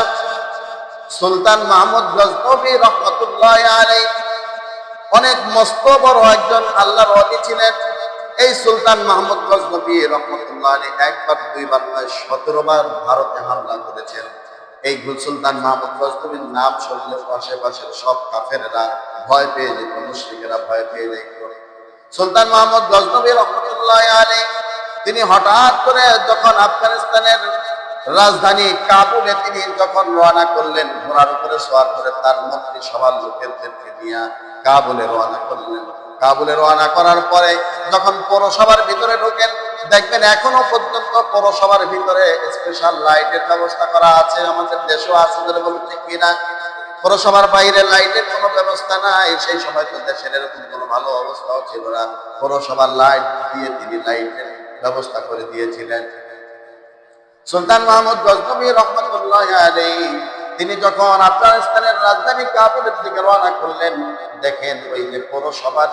সুলতান মাহমুদ গজনবী রাহমাতুল্লাহি আলাইহি অনেক মস্ত বড় একজন আল্লাহর ওলি ছিলেন। এই সুলতান মাহমুদ গজনবী রাহমাতুল্লাহি আলাইহি একবার দুইবার নয় 17 বার ভারতে হামলা করেছেন। এই সুলতান মাহমুদ গজনবীর নাম শুনলে আশেপাশের সব কাফেররা ভয় পেয়ে যেত, মুশরিকেরা ভয় পেয়ে যেত। সুলতান মাহমুদ গজনবী রাহমাতুল্লাহি আলাইহি তিনি হঠাৎ করে যখন আফগানিস্তানের রাজধানী কাবুলে তিনি যখন রওনা করলেন, ঘোড়ার উপরে সওয়ার করে তার মন্ত্রী সবার লোকেদেরকে নিয়ে কাবুলে রওনা করলেন। কাবুলে রওনা করার পরে যখন পৌরসভার ভিতরে ঢোকেন, দেখবেন এখনো পর্যন্ত পৌরসভার ভিতরে স্পেশাল লাইটের ব্যবস্থা করা আছে। আমাদের দেশেও আছে, বলে বলুন ঠিক কিনা? পৌরসভার বাইরে লাইটের কোনো ব্যবস্থা নাই। সেই সময় তো দেশের এরকম কোনো ভালো অবস্থাও ছিল না। পৌরসভার লাইট দিয়ে তিনি লাইটের ব্যবস্থা করে দিয়েছিলেন। সুলতান মাহমুদ গজনবী রাহমাতুল্লাহি আলাইহি তিনি যখন আফগানিস্তানের রাজধানী কাবুলের দিকে রওনা করলেন, দেখেন ওই যে পৌরসভার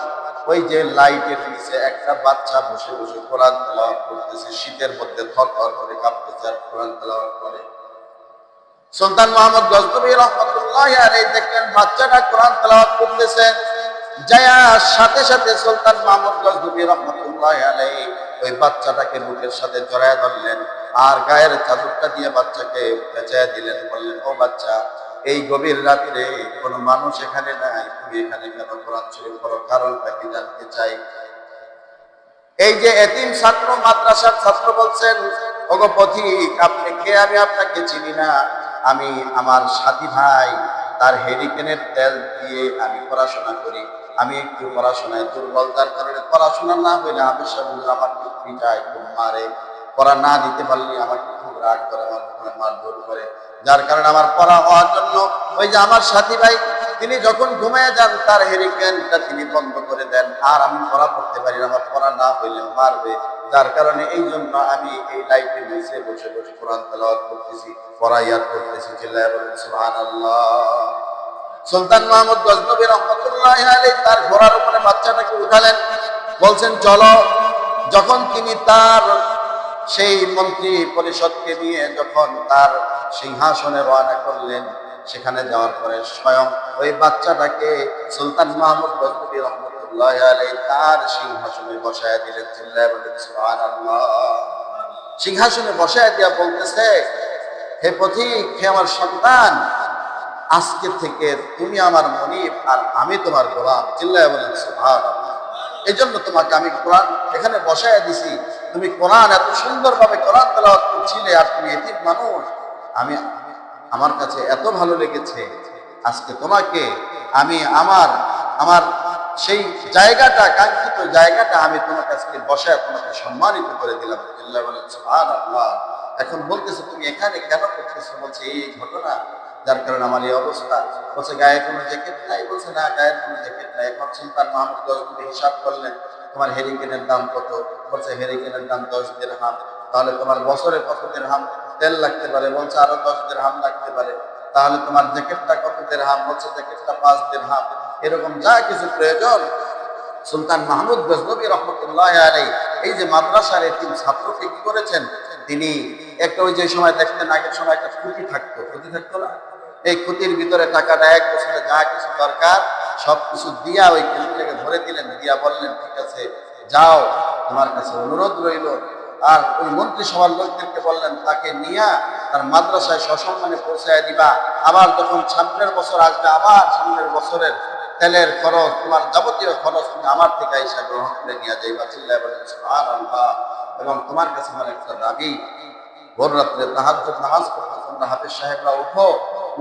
ওই যে লাইটের নিচে একটা বাচ্চা বসে বসে কোরআন তেলাওয়াত করতেছে। শীতের মধ্যে থরথর করে কাঁপতেছে আর কোরআন তেলাওয়াত করে। সুলতান মোহাম্মদ গজনবী রহমতুল্লাহ আলাইহি দেখলেন বাচ্চাটা কোরআন তেলাওয়াত করতেছে, যায়া সাথে সাথে সুলতান মোহাম্মদ গজনবী রহমতুল্লাহ আলাইহি ওই বাচ্চাটাকে বুকের সাথে জড়ায় ধরলেন আর গায়ের চাদরটা দিয়ে বাচ্চাকে পেঁচায় দিলেন। বললেন, ও বাচ্চা, এই গভীর রাত্রে কোনো মানুষ এখানে নাই, তুমি এখানে কেন কোরআন শরীফ পড়ো? কারণটা কি জানতে চাই। এই যে এতিম ছাত্র, মাদ্রাসার ছাত্র বলছেন, ওগো পথিক, আপনি কে? আমি আপনাকে চিনি না। আমি আমার সাথী ভাই, তার হেরিকেনের তেল দিয়ে আমি পড়াশোনা করি। আমি একটু পড়াশোনায় দুর্বল, যার কারণে পড়াশোনা না হইলে হাফেজ সাহেব আমাকে পিটায়, খুব মারে। পড়া না দিতে পারলে আমাকে খুব রাগ করে, আমার মারধর করে। যার কারণে আমার পড়া হওয়ার জন্য ওই যে আমার সাথী ভাই, তিনি যখন ঘুমিয়ে যান তার হেরিকেনটা তিনি বন্ধ করে দেন, আর আমি পড়া পড়তে পারি না, আমার পড়া না হইলে মারবে। যার কারণে এই জন্য আমি এই লাইটের নিচে বসে বসে কোরআন তেলাওয়াত করতেছি, পড়াইয়াত করতেছি। চিল্লায়া বলেন সুবহানাল্লাহ। সুলতান মাহমুদ গজনবী রহমতুল্লাহ আলাইহি তার ঘোড়ার উপরে বাচ্চাটাকে উঠালেন, বলছেন চলো। যখন তিনি তার সেই মন্ত্রী পরিষদকে নিয়ে যখন তার সিংহাসনে রওনা করলেন, সেখানে যাওয়ার পরে স্বয়ং ওই বাচ্চাটাকে সুলতান মাহমুদ গজনবী রহমতুল্লাহ আলাইহি তার সিংহাসনে বসায় দিলেন। চিল্লায়া বলেন সুবহানাল্লাহ। সিংহাসনে বসায় দিয়া বলতেছে, হে পথিক, হে আমার সন্তান, আজকে থেকে তুমি আমার মনিব আর আমি তোমার গোলাম। চিল্লায়া বলেন সুবহানাল্লাহ। এই জন্য তোমাকে আমি কোরআন এখানে বসায় দিছি। তুমি কোরআন এত সুন্দরভাবে কোরআন তেলাওয়াত করছিলে, আর তুমি এতিম মানুষ। আমি আমার কাছে এত ভালো লেগেছে, আজকে তোমাকে আমি আমার আমার সেই জায়গাটা, কাঙ্ক্ষিত জায়গাটা আমি তোমাকে আজকে বসায় তোমাকে সম্মানিত করে দিলাম। চিল্লায়া বলেন সুবহানাল্লাহ। এখন বলতেছে, তুমি এখানে কেন করতেছো? বলছে, এই ঘটনা, যার কারণে আমার এই অবস্থা। বলছে, গায়ে কোনো জ্যাকেট নাই? বলছে, না, গায়ের কোনো জ্যাকেট নাই। এখন সুলতান মাহমুদ গজনবী হিসাব করলেন, তোমার হেরিকেনের দাম কত? বলছে, হেরিকেনের দাম 10 দিরহাম। তাহলে তোমার বছরে কত দিরহাম তেল লাগতে পারে? বলছে, আরো 10 দিরহাম লাগতে পারে। তাহলে তোমার জ্যাকেটটা কত দিরহাম? বলছে, জ্যাকেটটা 5 দিরহাম। এরকম যা কিছু প্রয়োজন সুলতান মাহমুদ গজনবী রহমতুল্লাহ আলাইহি এই যে মাদ্রাসার এতিম ছাত্রকে কি করেছেন, তিনি একটা ওই যে সময় দেখতেন, আগের সময় একটা খুঁটি থাকতো না, এই খুঁটির ভিতরে টাকাটা 1 বছরে যা কিছু দরকার সবকিছু দিয়া ওই খুঁটিটাকে ভরে দিলেন। দিয়া বললেন, ঠিক আছে, যাও, তোমার কাছে অনুরোধ রইল। আর ওই মন্ত্রিসভার লোকদেরকে বললেন, তাকে নিয়া তার মাদ্রাসায় সসম্মানে পৌঁছায় দিবা। আবার যখন সামনের বছর আসবে, আবার সামনের বছরের তেলের খরচ, তোমার যাবতীয় খরচ তুমি আমার থেকে আইসা গ্রহণ করে নিয়ে যাইবা। চিল্লায়া বলেন সুবহানাল্লাহ। এবং তোমার কাছে আমার একটা দাবি, ভোর রাত্রে তাহাজ্জুদ নামাজ পড়তে তোমরা হাফেজ সাহেবরা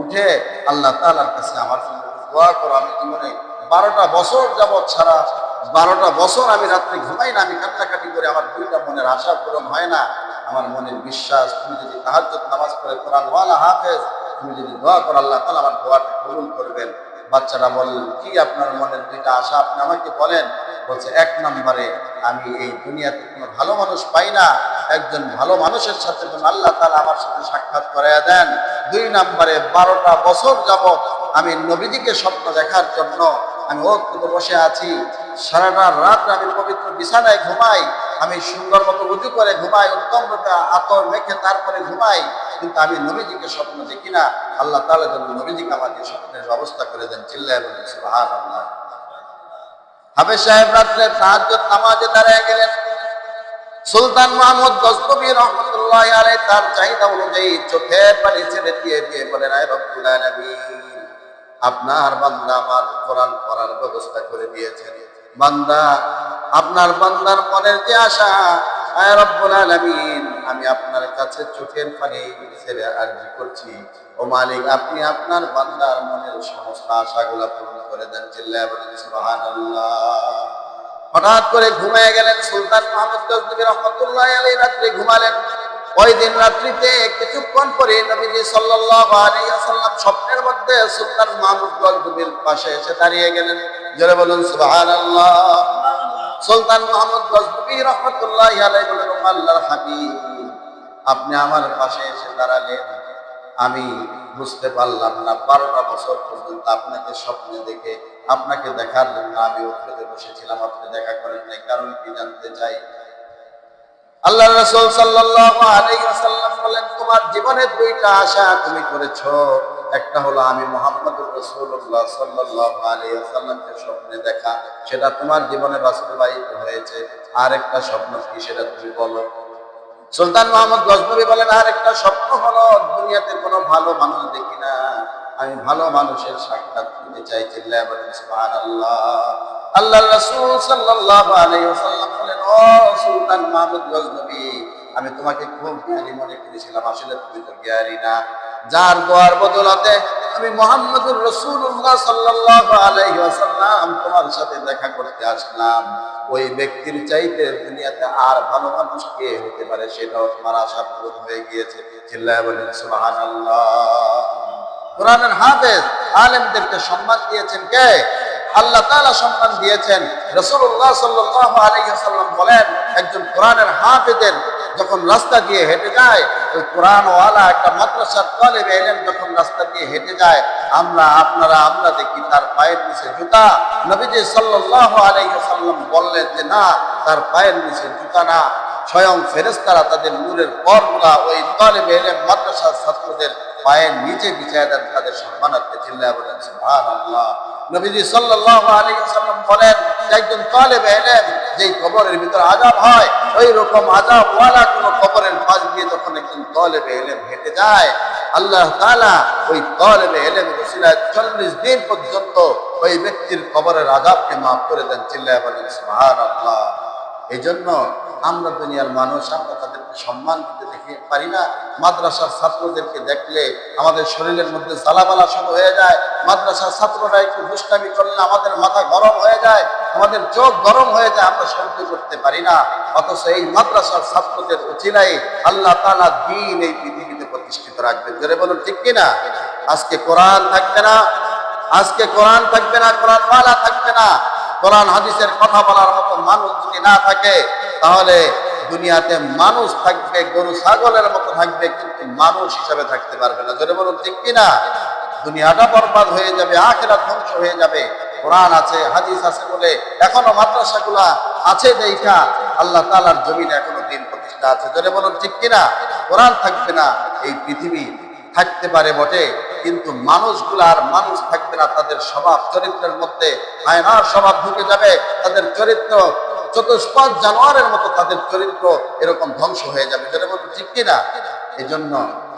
উঠে আল্লাহ তাআলার কাছে আমার জন্য দোয়া করো। আমি জীবনে 12টা বছর যাবৎ, সারা 12টা বছর আমি রাত্রে ঘুমাই না, আমি কান্নাকাটি করে, আমার 2টা মনের আশা পূরণ হয় না। আমার মনের বিশ্বাস, তুমি যদি তাহাজ্জুদ নামাজ পড়ে কোরআনওয়ালা হাফেজ, তুমি যদি দোয়া করো, আল্লাহ তাআলা আমার দোয়াটা কবুল করবেন। বাচ্চারা বললেন, কি আপনার মনের 2টা আশা, আপনি আমাকে বলেন। বলছে, 1 নম্বরে, আমি এই দুনিয়াতে কোনো ভালো মানুষ পাই না, একজন ভালো মানুষের সাথে যেন আল্লাহ তাআলা আমার সাথে সাক্ষাৎ করাইয়া দেন। 2 নম্বরে, 12টা বছর যাবৎ আমি নবীজিকে স্বপ্ন দেখার জন্য আমি ওখানে বসে আছি। সারাটা রাত আমি পবিত্র বিছানায় ঘুমাই, আমি সুন্দর মতো উজু করে ঘুমাই, উত্তম রূপে আতর মেখে তারপরে ঘুমাই, কিন্তু আমি নবীজিকে স্বপ্ন দেখি না। আল্লাহ তাআলা যেন নবীজিকে আমাকে স্বপ্নের ব্যবস্থা করে দেন। চিল্লায়া বলেন সুবহানাল্লাহ। হাফেজ সাহেব রাত্রে তাহাজ্জুদ নামাজে দাঁড়িয়ে গেলেন। সুলতান মাহমুদ গজনবী রহমতুল্লাহ আলাইহি তার চাহিদা অনুযায়ী চোখের পানি ছেড়ে দিয়ে বলেন, আয় রব্বুল আলামিন, আপনার বান্দা আমার কোরআন পড়ার ব্যবস্থা করে দিয়েছেন। বান্দা, আপনার বান্দার মনের যে আশা, আয় রব্বুল আলামিন, আমি আপনার কাছে চোখের পানি ছেড়ে আরজি করছি, ও মালিক, আপনি আপনার বান্দার মনের সমস্ত আশাগুলো পূরণ করে দেন। চিল্লায়া বলেন সুবহানাল্লাহ। হঠাৎ করে ঘুমিয়ে গেলেন সুলতান মাহমুদ গজনবী রহমতুল্লাহ আলাইহি। রাত্রে ঘুমালেন। ওই দিন রাত্রিতে কিছুক্ষণ পরে নবীজি সাল্লাল্লাহু আলাইহি ওয়াসাল্লাম স্বপ্নের মধ্যে সুলতান মাহমুদ গজনবীর পাশে এসে দাঁড়িয়ে গেলেন। জোরে বলুন সুবহানাল্লাহ। সুলতান মাহমুদ গজনবী রহমতুল্লাহ আলাইহি বলেন, ও আল্লাহর হাবিব, আপনি আমার পাশে এসে দাঁড়ালেন, আমি বুঝতে পারলাম না 12টা বছর পর্যন্ত আপনাকে স্বপ্নে দেখে, আপনাকে দেখার জন্য আমি ওখানে বসেছিলাম, আপনি দেখা করেন নাই, কারণ কি জানতে চাই? আল্লাহ রাসূল সাল্লাল্লাহু আলাইহি ওয়াসাল্লাম বলেন, তোমার জীবনের দুইটা আশা তুমি করেছো, একটা হলো আমি মুহাম্মদুর রাসূলুল্লাহ সাল্লাল্লাহু আলাইহি ওয়াসাল্লামকে স্বপ্নে দেখা, সেটা তোমার জীবনে বাস্তবায়িত হয়েছে। আর একটা স্বপ্ন কি, সেটা তুমি বলো। সুলতান মোহাম্মদ গজনবী বলেন, আর একটা স্বপ্ন হলো দুনিয়াতে কোনো ভালো মানুষ দেখি না, আমি ভালো মানুষের সাক্ষাৎ পেতে চাই। চিল্লায়া বলেন সুবহানাল্লাহ। আল্লাহ রাসূল সাল্লাল্লাহু আলাইহি ওয়াসাল্লাম বলেন, ও সুলতান মাহমুদ গজনবী, আমি তোমাকে খুব জ্ঞানী মনে করেছিলাম, আসলে তুমি তো জ্ঞানী না। যার দোয়ার বদলাতে আমি মুহাম্মদুর রাসূলুল্লাহ সাল্লাল্লাহু আলাইহি ওয়াসাল্লাম তোমার সাথে দেখা করতে আসলাম, ওই ব্যক্তির চাইতে দুনিয়াতে আর ভালো মানুষ কে হতে পারে, সেটাও তোমার আশা পূরণ হয়ে গিয়েছে। চিল্লায়া বলেন সুবহানাল্লাহ। কোরআনের হাফেজ আলেমদেরকে সম্মান দিয়েছেন কে? আল্লাহ তাআলা সম্মান দিয়েছেন। রাসূলুল্লাহ সাল্লাল্লাহু আলাইহি ওয়াসাল্লাম বলেন, একজন কোরআনের হাফেজের যখন রাস্তা দিয়ে হেঁটে যায়, ওই কোরআনওয়ালা একটা মাদ্রাসার তালেবে ইলম যখন রাস্তা দিয়ে হেঁটে যায়, আমরা দেখি তার পায়ের নিচে জুতা। নবীজি সাল্লাল্লাহু আলাইহি ওয়াসাল্লাম বললেন যে না, তার পায়ের নিচে জুতা না, স্বয়ং ফেরেশতারা তাদের নূরের পরগুলা ওই তালেবে ইলম মাদ্রাসার ছাত্রদের পায়ের নিচে বিছায় দেন, তাদের সম্মানার্থে। চিল্লায়া বলেন সুবহানাল্লাহ। নবীজি সাল্লাল্লাহু আলাইহি ওয়াসাল্লাম বলেন, একজন তালেবে ইলম যেই কবরের ভিতর আযাব হয়, ওই রকম আযাবওয়ালা কোন কবরের পাশ দিয়ে যখন একজন তালেবে ইলম হেঁটে যায়, আল্লাহ তাআলা ওই তালেবে ইলমের ওসিলায় 40 দিন পর্যন্ত ওই ব্যক্তির কবরের আযাবকে মাফ করে দেন। চিল্লায়া বলেন সুবহানাল্লাহ। এই জন্য আমরা দুনিয়ার মানুষ, আমরা তাদেরকে সম্মান দিতে দেখে পারি না। মাদ্রাসার ছাত্রদেরকে দেখলে আমাদের শরীরের মধ্যে জ্বালাবালা শুরু হয়ে যায়। মাদ্রাসার ছাত্ররা একটু দুষ্টামি করলে আমাদের মাথা গরম হয়ে যায়, আমাদের চোখ গরম হয়ে যায়, আমরা সহ্য করতে পারি না। অথচ এই মাদ্রাসার ছাত্রদের উচিলাই আল্লাহ তাআলা দ্বীন এই পৃথিবীতে প্রতিষ্ঠিত রাখবেন। জোরে বলুন ঠিক কিনা? আজকে কোরআন থাকবে না, আজকে কোরআন থাকবে না, কোরআনওয়ালা থাকবে না, কোরআন হাদিসের কথা বলার মতো মানুষ যদি না থাকে, তাহলে দুনিয়াতে মানুষ থাকবে গরু ছাগলের মতো থাকবে, কিন্তু মানুষ হিসাবে থাকতে পারবে না। জোরে বলুন ঠিক কিনা? দুনিয়াটা বরবাদ হয়ে যাবে, আখিরাত ধ্বংস হয়ে যাবে। কোরআন আছে, হাদিস আছে বলে এখনো মাদ্রাসাগুলা আছে দেখা আল্লাহ তাআলার জমিনে এখনো দিন প্রতিষ্ঠা আছে। জোরে বলুন ঠিক কিনা? কোরআন থাকবে না, এই পৃথিবী থাকতে পারে বটে, কিন্তু মানুষগুলো আর মানুষ থাকবে না। তাদের স্বভাব চরিত্রের মধ্যে আয়নার স্বভাব ঢুকে যাবে, তাদের চরিত্র চতুষ্পদ জানোয়ারের মতো, তাদের চরিত্র এরকম ধ্বংস হয়ে যাবে। যেটা বলতে ঠিক কিনা? এই জন্য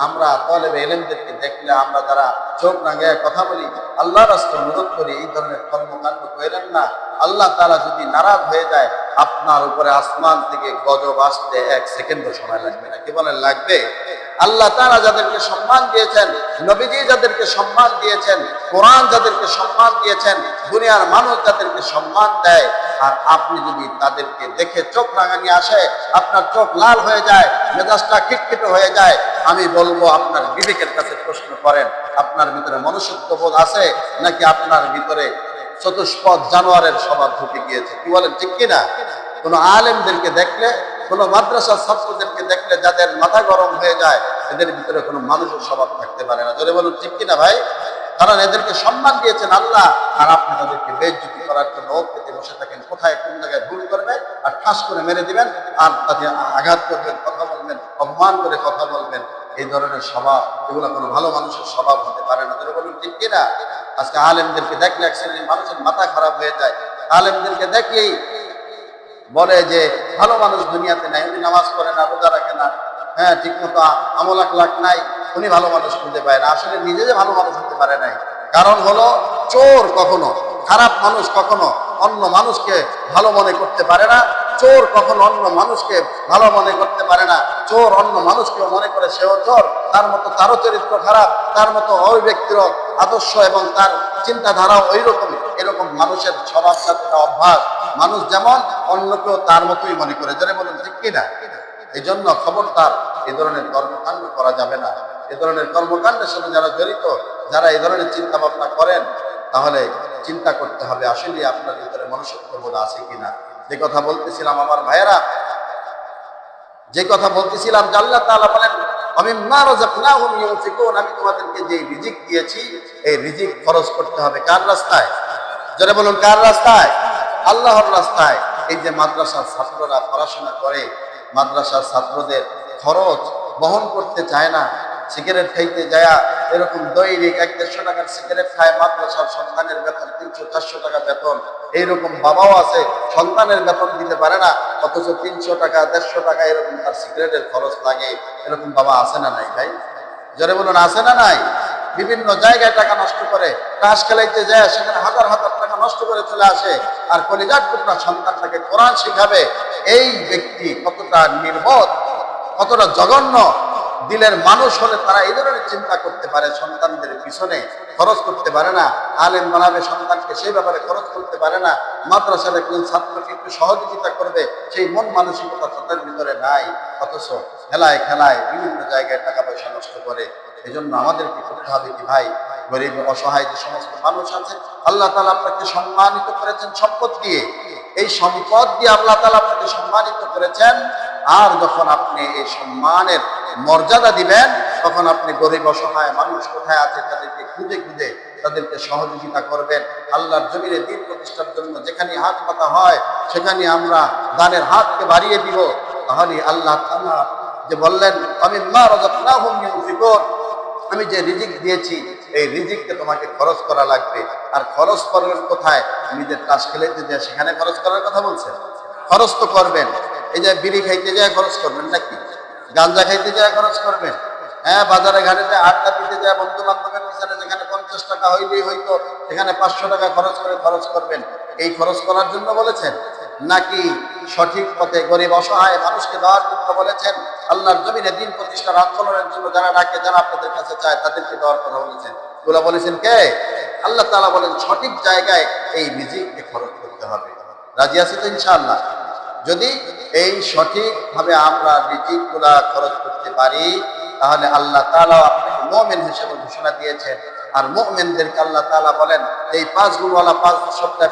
আমরা তালেবে ইলমদেরকে দেখলে আমরা যারা চোখ রাঙায় কথা বলি, আল্লাহ রাস্তা অনুরোধ করি এই ধরনের কর্মকাণ্ড করেন না। আল্লাহ তাআলা যদি নারাজ হয়ে যায়, আপনার উপরে আসমান থেকে গজব আসতে 1 সেকেন্ডও সময় লাগবে না। কি বলেন? লাগবে? আল্লাহ তাআলা যাদেরকে সম্মান দিয়েছেন, নবীজি যাদেরকে সম্মান দিয়েছেন, কোরআন যাদেরকে সম্মান দিয়েছেন, দুনিয়ার মানুষ যাদেরকে সম্মান দেয়, আর আপনি যদি তাদেরকে দেখে চোখ রাঙানি আসে, আপনার চোখ লাল হয়ে যায়, মেজাজটা খিটখিটে হয়ে যায়, আমি বলবো আপনার বিবেকের কাছে প্রশ্ন করেন, আপনার ভিতরে মনুষ্যত্ব বোধ আছে নাকি আপনার ভিতরে চতুষ্পদ জানোয়ারের স্বভাব ঢুকে গিয়েছে? কি বলেন ঠিক কিনা? কোন আলেমদেরকে দেখলে, কোন মাদ্রাসার ছাত্রদেরকে দেখলে যাদের মাথা গরম হয়ে যায়, এদের ভিতরে কোনো মানুষের স্বভাব থাকতে পারে না। জোরে বলুন ঠিক কিনা ভাই? কারণ এদেরকে সম্মান দিয়েছেন আল্লাহ, আর আপনি তাদেরকে বেইজ্জতি করার জন্য ও পেতে বসে থাকেন। কোথায় কোন জায়গায় ভুল করবে আর ঠাস করে মেরে দিবেন, আর তাকে আঘাত করবেন, কথা বলবেন, অপমান করে কথা বলবেন। এই ধরনের স্বভাব, এগুলো কোনো ভালো মানুষের স্বভাব হতে পারে না। জোরে বলুন ঠিক কিনা? আজকে আলেমদেরকে দেখলে এক শ্রেণীর মানুষের মাথা খারাপ হয়ে যায়। আলেমদেরকে দেখলেই বলে যে ভালো মানুষ দুনিয়াতে নাই, উনি নামাজ পড়ে না, রোজা রাখে না, হ্যাঁ ঠিক মতো আমল আখলাক নাই, উনি ভালো মানুষ খুঁজে পায় না। আসলে নিজে যে ভালো মানুষ হতে পারে নাই। কারণ হলো, চোর কখনো, খারাপ মানুষ কখনো অন্য মানুষকে ভালো মনে করতে পারে না। চোর কখনো অন্য মানুষকে ভালো মনে করতে পারে না। চোর অন্য মানুষকেও মনে করে সেও চোর, তার মতো তারও চরিত্র খারাপ, তার মতো ওই ব্যক্তির আদর্শ এবং তার চিন্তাধারাও ওই রকম। এরকম মানুষের স্বভাব সাথে অভ্যাস, মানুষ যেমন অন্যকেও তার মতোই মনে করে। যারা বলুন ঠিক কিনা? এই জন্য খবরদার এই ধরনের কর্মকাণ্ড করা যাবে না। এই ধরনের কর্মকাণ্ডের সাথে যারা জড়িত, যারা এই ধরনের চিন্তা ভাবনা করেন, তাহলে চিন্তা করতে হবে আসলে আপনার ভিতরে মনুষ্যত্ববোধ আছে কিনা। যে কথা বলতেছিলাম আমার ভাইয়েরা, যে কথা বলতেছিলাম যে আল্লাহ তাআলা বলেন, আমি তোমাদেরকে যে রিজিক দিয়েছি, এই রিজিক খরচ করতে হবে কার রাস্তায়? যারা বলুন কার রাস্তায়? আল্লাহর রাস্তায়। এই যে মাদ্রাসার ছাত্ররা পড়াশোনা করে, মাদ্রাসার ছাত্রদের খরচ বহন করতে চায় না, সিগারেট খাইতে যায় এরকম দৈনিক 100-150 টাকার সিগারেট খায়, মাদ্রাসার সন্তানের বেতন 300-400 টাকা বেতন, এইরকম বাবাও আছে সন্তানের বেতন দিতে পারে না, অথচ 300 টাকা 150 টাকা এরকম তার সিগারেটের খরচ লাগে। এরকম বাবা আছে না নাই ভাই? জোরে বলুন, আছে না নাই? বিভিন্ন জায়গায় টাকা নষ্ট করে, তাস খেলাইতে যায় সেখানে হাজার হাজার টাকা নষ্ট করে চলে আসে, আর কলিজার টুকরা সন্তানটাকে কোরআন শিখাবে। এই ব্যক্তি কতটা নির্বোধ, কতটা জঘন্য দিলের মানুষ হলে তারা এই ধরনের চিন্তা করতে পারে, সন্তানদের পিছনে খরচ করতে পারে না, আলেম বানাবে সন্তানকে সেই ব্যাপারে খরচ করতে পারে না, মাদ্রাসার একজন ছাত্রকে একটু সহযোগিতা করবে সেই মন মানসিকতা তাদের ভিতরে নাই, অথচ খেলায় খেলায় বিভিন্ন জায়গায় টাকা পয়সা নষ্ট করে। এই জন্য আমাদেরকে করতে হবে কি ভাই, গরিব অসহায় যে সমস্ত মানুষ আছে, আল্লাহ তাআলা আপনাকে সম্মানিত করেছেন সম্পদ দিয়ে, এই সম্পদ দিয়ে আল্লাহ তাআলা আপনাকে সম্মানিত করেছেন। আর যখন আপনি এই সম্মানের মর্যাদা দিবেন, তখন আপনি গরিব অসহায় মানুষ কোথায় আছে তাদেরকে খুঁজে খুঁজে তাদেরকে সহযোগিতা করবেন। আল্লাহর জমিনে দ্বীন প্রতিষ্ঠার জন্য যেখানে হাত পাতা হয় সেখানে আমরা দানের হাতকে বাড়িয়ে দিব। তাহলে আল্লাহ তাআলা যে বললেন, আমিম্মা রাযাকনাহুম ইউনফিকুন, আমি যে রিজিক দিয়েছি এই রিজিককে তোমাকে খরচ করা লাগবে। আর খরচ করবেন কোথায়? নিজের তাস খেলাইতে যায় সেখানে খরচ করার কথা বলছেন। খরচ তো করবেন, এই যে বিড়ি খাইতে যায় খরচ করবেন নাকি? গাঁজা খাইতে যায় খরচ করবেন? হ্যাঁ, বাজারে ঘাটে আড্ডা দিতে যায় বন্ধু বান্ধবের পিছনে, যেখানে 50 টাকা হইলেই হয়তো এখানে 500 টাকা খরচ করে খরচ করবেন। এই খরচ করার জন্য বলেছেন, নাকি সঠিক পথে গরিব অসহায় মানুষকে দেওয়ার জন্য বলেছেন? আল্লাহর জমিনে দ্বীন প্রতিষ্ঠার আন্দোলনের জন্য যারা ডাকে, যারা আপনাদের কাছে চায় তাদেরকে দেওয়ার কথা বলেছেন। এগুলো বলেছেন কে? আল্লাহ তাআলা বলেন সঠিক জায়গায় এই রিজিককে খরচ করতে হবে। রাজি আছি তো ইনশাআল্লাহ? যদি এই সঠিকভাবে আমরা রিজিকগুলা খরচ করতে পারি, তাহলে আল্লাহ তাআলা আপনাকে মুমিন হিসেবে ঘোষণা দিয়েছেন। আর মুমিনদেরকে আল্লাহ তাআলা বলেন, এই 5 গুণওয়ালা 5 সপ্তাহে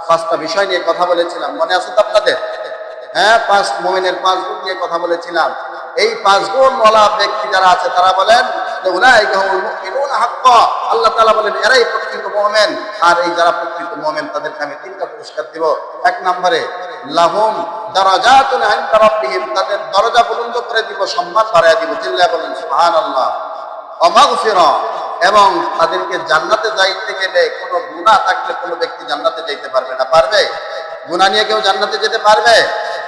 5টা বিষয় নিয়ে কথা বলেছিলাম, মনে আছে তো আপনাদের? হ্যাঁ, 5 মুমিনের 5 গুণ নিয়ে কথা বলেছিলাম। এই 5 গুণওয়ালা ব্যক্তি যারা আছে তারা বলেন যে উলাইকা হুমুল মুমিনুনা হাক্কা, আল্লাহ তাআলা বলেন এরাই প্রকৃত মুমিন। আর এই যারা প্রকৃত মুমিন তাদেরকে আমি 3টা পুরস্কার দেব। 1 নম্বরে লাহুম দারাজাতুন ইনদা রাব্বিহিম, তাদের দরজা বুলন্দ করে দিব, সম্মান বাড়ায় দিব। চিল্লায়ে বলেন সুবহানাল্লাহ। ওয়া মাগফিরা, এবং তাদেরকে জান্নাতে যাইতে গেলে কোনো গুনাহ থাকলে কোনো ব্যক্তি জান্নাতে যাইতে পারবে না। পারবে? গুনাহ নিয়ে কেউ জান্নাতে যেতে পারবে?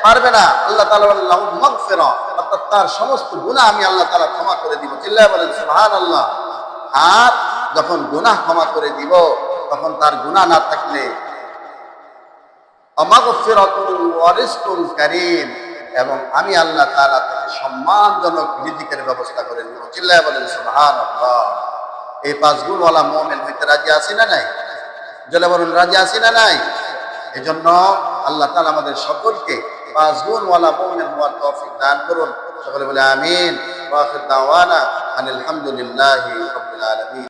পারবে না। আল্লাহ তাআলা বলেন লাহুম মাগফিরা, অর্থাৎ তার সমস্ত গুনাহ আমি আল্লাহ তাআলা ক্ষমা করে দিব। চিল্লায়ে বলেন সুবহানাল্লাহ। আর যখন গুনাহ ক্ষমা করে দিব, তখন তার গুনাহ না থাকলে মাগফিরাতুন ওয়া রিজকুন কারীম, এবং আমি আল্লাহ তাআলা তাকে সম্মানজনক রিজিকের ব্যবস্থা করে দিব। চিল্লায়ে বলেন সুবহানাল্লাহ। এই 5 গুণওয়ালা মুমিন হইতে রাজি আছি না নাই? জলে বলুন, রাজি আছি না নাই? এজন্য আল্লাহ তাআলা আমাদের সকলকে 5 গুণওয়ালা মুমিন হওয়ার তৌফিক দান করুন। সকলে বলে আমিন। ওয়া আখির দাওয়ানা আনিল হামদুলিল্লাহি রাব্বিল আলামিন।